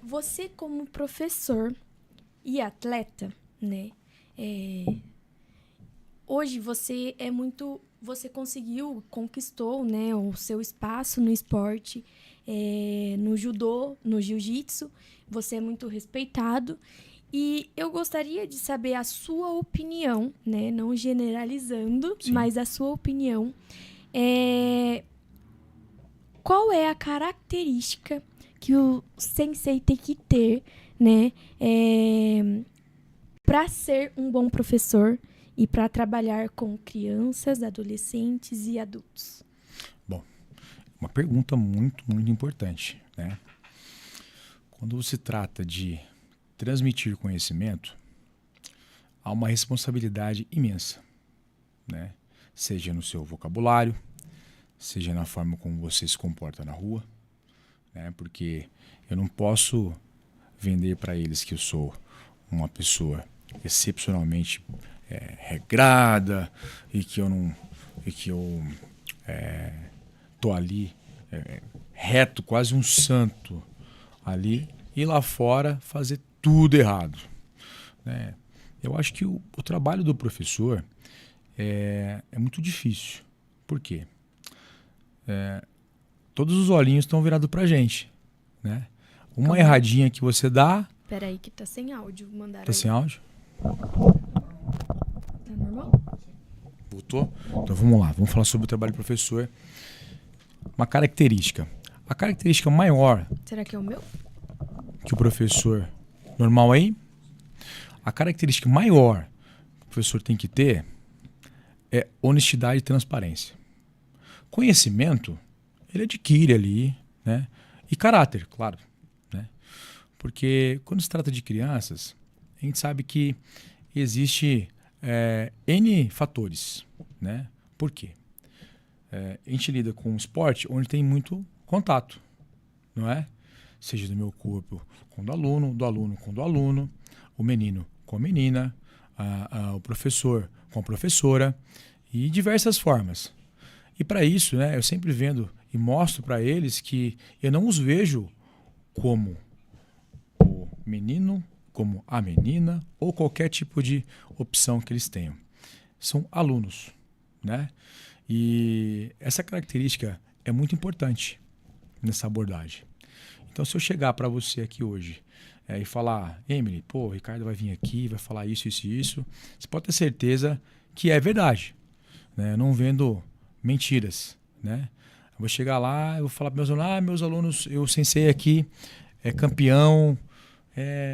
você como professor e atleta, né? Hoje você conquistou, né, o seu espaço no esporte, no judô, no jiu-jitsu, você é muito respeitado. E eu gostaria de saber a sua opinião, né, não generalizando, Sim. mas a sua opinião. Qual é a característica que o sensei tem que ter, né, para ser um bom professor e para trabalhar com crianças, adolescentes e adultos? Bom, uma pergunta muito, muito importante, né? Quando se trata de transmitir conhecimento, há uma responsabilidade imensa, né? Seja no seu vocabulário, seja na forma como você se comporta na rua, né? Porque eu não posso vender para eles que eu sou uma pessoa excepcionalmente regrada e que eu tô ali reto, quase um santo ali, e lá fora fazer tudo errado, né? Eu acho que o trabalho do professor é muito difícil. Por quê? Todos os olhinhos estão virados pra gente, né? Uma erradinha que você dá... Peraí que tá sem áudio. Mandaram Tá sem áudio? Tá normal? Voltou? Então vamos lá, vamos falar sobre o trabalho do professor. Uma característica. A característica maior... Será que é o meu? Que o professor... Normal aí? A característica maior que o professor tem que ter é honestidade e transparência. Conhecimento, ele adquire ali, né? E caráter, claro, né? Porque quando se trata de crianças, a gente sabe que existe N fatores, né? Por quê? A gente lida com um esporte onde tem muito contato, não é? Seja do meu corpo com do aluno com do aluno, o menino com a menina, o professor com a professora, e diversas formas. E para isso, né, eu sempre vendo e mostro para eles que eu não os vejo como o menino, como a menina, ou qualquer tipo de opção que eles tenham. São alunos, né? E essa característica é muito importante nessa abordagem. Então, se eu chegar para você aqui hoje e falar, Emily, pô, o Ricardo vai vir aqui, vai falar isso, isso e isso, você pode ter certeza que é verdade, né? Eu não vendo mentiras, né? Eu vou chegar lá, eu vou falar para meus alunos, eu sensei aqui, é campeão,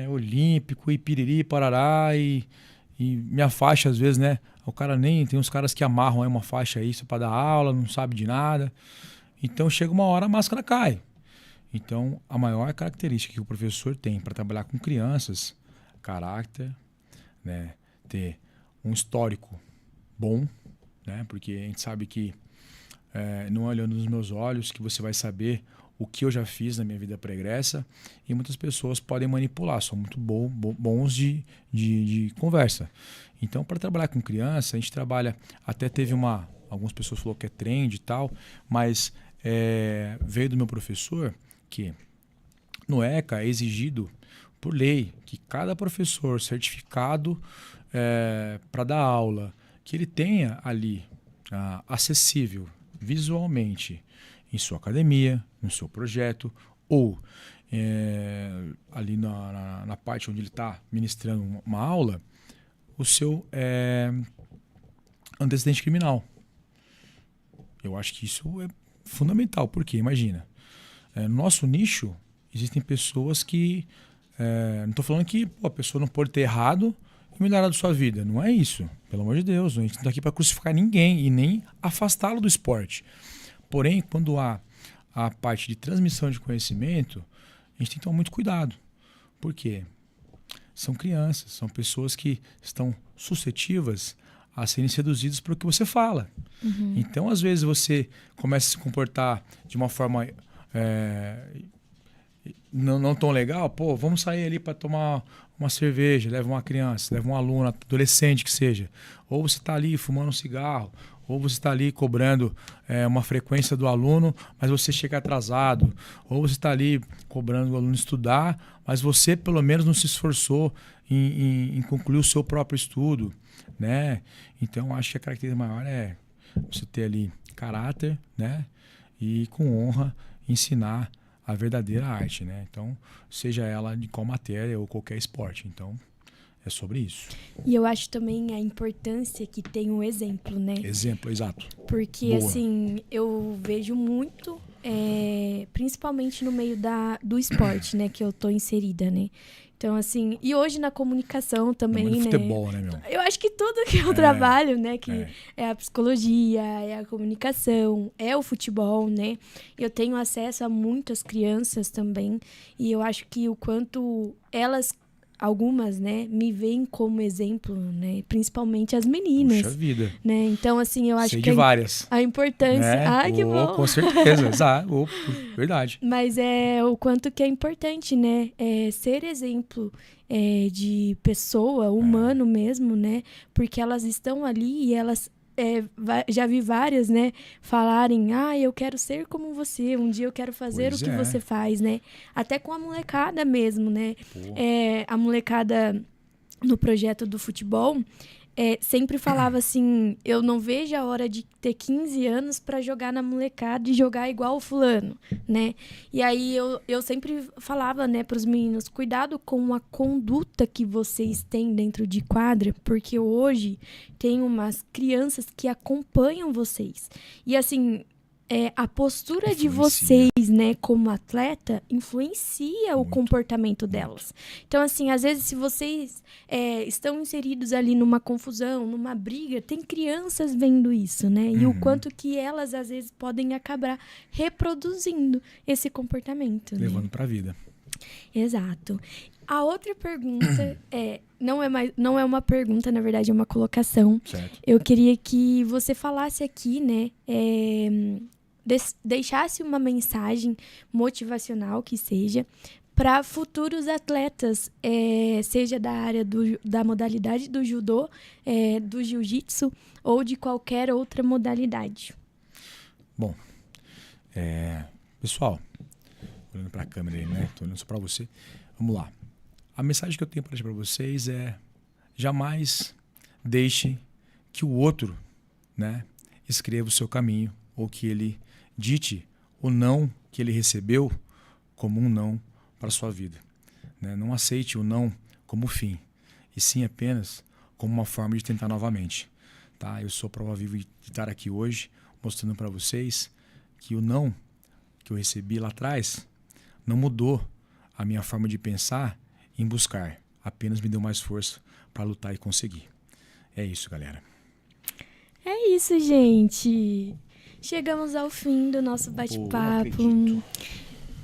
olímpico, e piriri, parará, e minha faixa às vezes, né? O cara tem uns caras que amarram aí uma faixa aí só para dar aula, não sabe de nada. Então chega uma hora a máscara cai. Então a maior característica que o professor tem para trabalhar com crianças, caráter, né? Ter um histórico bom, né? Porque a gente sabe que não olhando nos meus olhos que você vai saber o que eu já fiz na minha vida pregressa, e muitas pessoas podem manipular, são muito bons de conversa. Então, para trabalhar com criança, a gente trabalha, até teve algumas pessoas falaram que é trend e tal, mas veio do meu professor que no ECA é exigido por lei que cada professor certificado para dar aula, que ele tenha ali acessível visualmente em sua academia, no seu projeto, ou ali na parte onde ele está ministrando uma aula, o seu antecedente criminal. Eu acho que isso é fundamental, porque imagina, no nosso nicho existem pessoas que, não estou falando que a pessoa não pode ter errado e melhorar da sua vida, não é isso, pelo amor de Deus, a gente não está aqui para crucificar ninguém e nem afastá-lo do esporte. Porém, quando há a parte de transmissão de conhecimento, a gente tem que tomar muito cuidado. Por quê? São crianças, são pessoas que estão suscetíveis a serem seduzidas pelo que você fala. Uhum. Então, às vezes, você começa a se comportar de uma forma não tão legal. Pô, vamos sair ali para tomar uma cerveja, leva uma criança, leva um aluno, adolescente que seja. Ou você está ali fumando um cigarro, Ou você está ali cobrando uma frequência do aluno, mas você chega atrasado. Ou você está ali cobrando o aluno estudar, mas você pelo menos não se esforçou em concluir o seu próprio estudo, né? Então, acho que a característica maior é você ter ali caráter, né? E com honra ensinar a verdadeira arte, né? Então, seja ela de qual matéria ou qualquer esporte. Então, é sobre isso. E eu acho também a importância que tem um exemplo, né? Exemplo, exato. Porque, Boa. assim, eu vejo muito, principalmente no meio do esporte, né? Que eu tô inserida, né? Então, assim, e hoje na comunicação também, No né? futebol, né, meu? Eu acho que tudo que eu trabalho, né? Que É. é a psicologia, é a comunicação, é o futebol, né? Eu tenho acesso a muitas crianças também. E eu acho que o quanto elas, algumas, né, me veem como exemplo, né? Principalmente as meninas. Puxa vida. Né? Então, assim, eu acho Sei que de várias. a importância... Né? Ai, que bom! Com certeza, exato. Verdade. Mas é o quanto que é importante, né? Ser exemplo de pessoa, humano mesmo, né? Porque elas estão ali e elas... já vi várias, né? Falarem, eu quero ser como você, um dia eu quero fazer Pois o que é. você faz, né? Até com a molecada mesmo, né? A molecada no projeto do futebol... sempre falava assim, eu não vejo a hora de ter 15 anos para jogar na molecada e jogar igual o fulano, né? E aí eu sempre falava, né, pros meninos, cuidado com a conduta que vocês têm dentro de quadra, porque hoje tem umas crianças que acompanham vocês. E assim, a postura de vocês, né, como atleta, influencia o comportamento delas. Então, assim, às vezes, se vocês estão inseridos ali numa confusão, numa briga, tem crianças vendo isso, né? E o quanto que elas, às vezes, podem acabar reproduzindo esse comportamento. Levando né? para a vida. Exato. A outra pergunta não é uma pergunta, na verdade, é uma colocação. Certo. Eu queria que você falasse aqui, né? Deixasse uma mensagem motivacional que seja para futuros atletas, seja da área da modalidade do judô, do jiu-jitsu ou de qualquer outra modalidade. Bom, pessoal, olhando para a câmera aí, né? Tô olhando só para você. Vamos lá. A mensagem que eu tenho para deixar para vocês é: jamais deixe que o outro, né, escreva o seu caminho ou que ele dite o não que ele recebeu como um não para a sua vida. Né? Não aceite o não como fim, e sim apenas como uma forma de tentar novamente. Tá? Eu sou prova viva de estar aqui hoje mostrando para vocês que o não que eu recebi lá atrás não mudou a minha forma de pensar em buscar, apenas me deu mais força para lutar e conseguir. É isso, galera. É isso, gente. Chegamos ao fim do nosso bate-papo.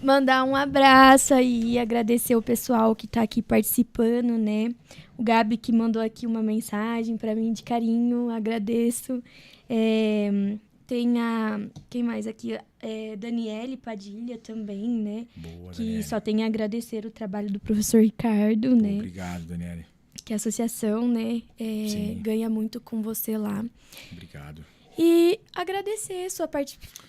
Mandar um abraço aí, agradecer o pessoal que tá aqui participando, né? O Gabi que mandou aqui uma mensagem para mim de carinho, agradeço. Tem quem mais aqui? Daniele Padilha também, né? Boa, que Daniele. Só tem a agradecer o trabalho do professor Ricardo, né? Obrigado, Daniele. Que a associação, né, ganha muito com você lá. Obrigado. E agradecer sua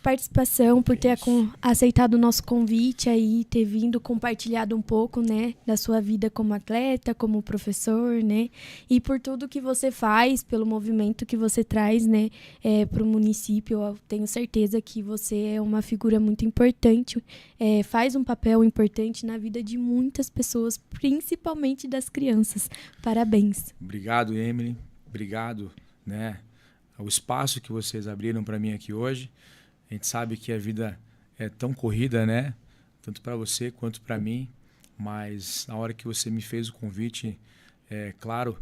participação por ter aceitado o nosso convite aí, ter vindo, compartilhado um pouco, né, da sua vida como atleta, como professor, né, e por tudo que você faz, pelo movimento que você traz, né, para o município. Eu tenho certeza que você é uma figura muito importante, faz um papel importante na vida de muitas pessoas, principalmente das crianças. Parabéns. Obrigado, Emily. Obrigado, né, o espaço que vocês abriram para mim aqui hoje. A gente sabe que a vida é tão corrida, né? Tanto para você quanto para mim. Mas na hora que você me fez o convite, claro,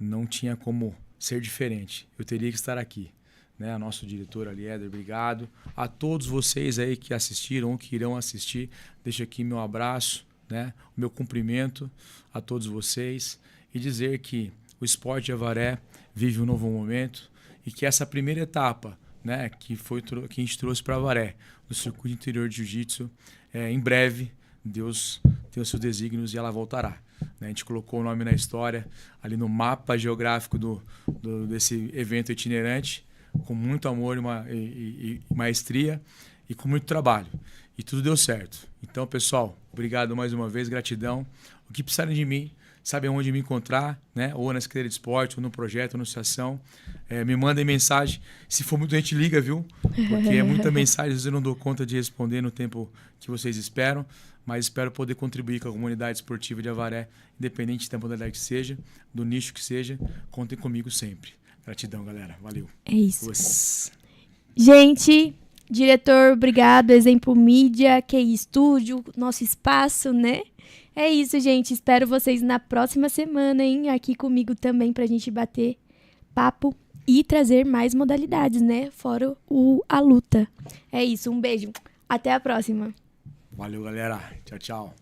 não tinha como ser diferente. Eu teria que estar aqui. Né? Nosso diretor ali, Éder, obrigado. A todos vocês aí que assistiram ou que irão assistir, deixo aqui meu abraço, né? O meu cumprimento a todos vocês. E dizer que o Esporte de Avaré vive um novo momento. E que essa primeira etapa, né, que a gente trouxe para Avaré, do circuito interior de jiu-jitsu, em breve, Deus tem os seus desígnios e ela voltará. Né? A gente colocou o nome na história, ali no mapa geográfico desse evento itinerante, com muito amor e maestria e com muito trabalho. E tudo deu certo. Então, pessoal, obrigado mais uma vez, gratidão. O que precisarem de mim, sabem onde me encontrar, né? Ou na Secretaria de Esporte, ou no projeto, ou na associação. Me mandem mensagem. Se for muita gente, liga, viu? Porque é muita mensagem, às vezes eu não dou conta de responder no tempo que vocês esperam, mas espero poder contribuir com a comunidade esportiva de Avaré, independente da modalidade que seja, do nicho que seja. Contem comigo sempre. Gratidão, galera. Valeu. É isso. Gente, diretor, obrigado. Exemplo Mídia, QI Estúdio, nosso espaço, né? É isso, gente. Espero vocês na próxima semana, hein? Aqui comigo também pra gente bater papo e trazer mais modalidades, né? Fora a luta. É isso. Um beijo. Até a próxima. Valeu, galera. Tchau, tchau.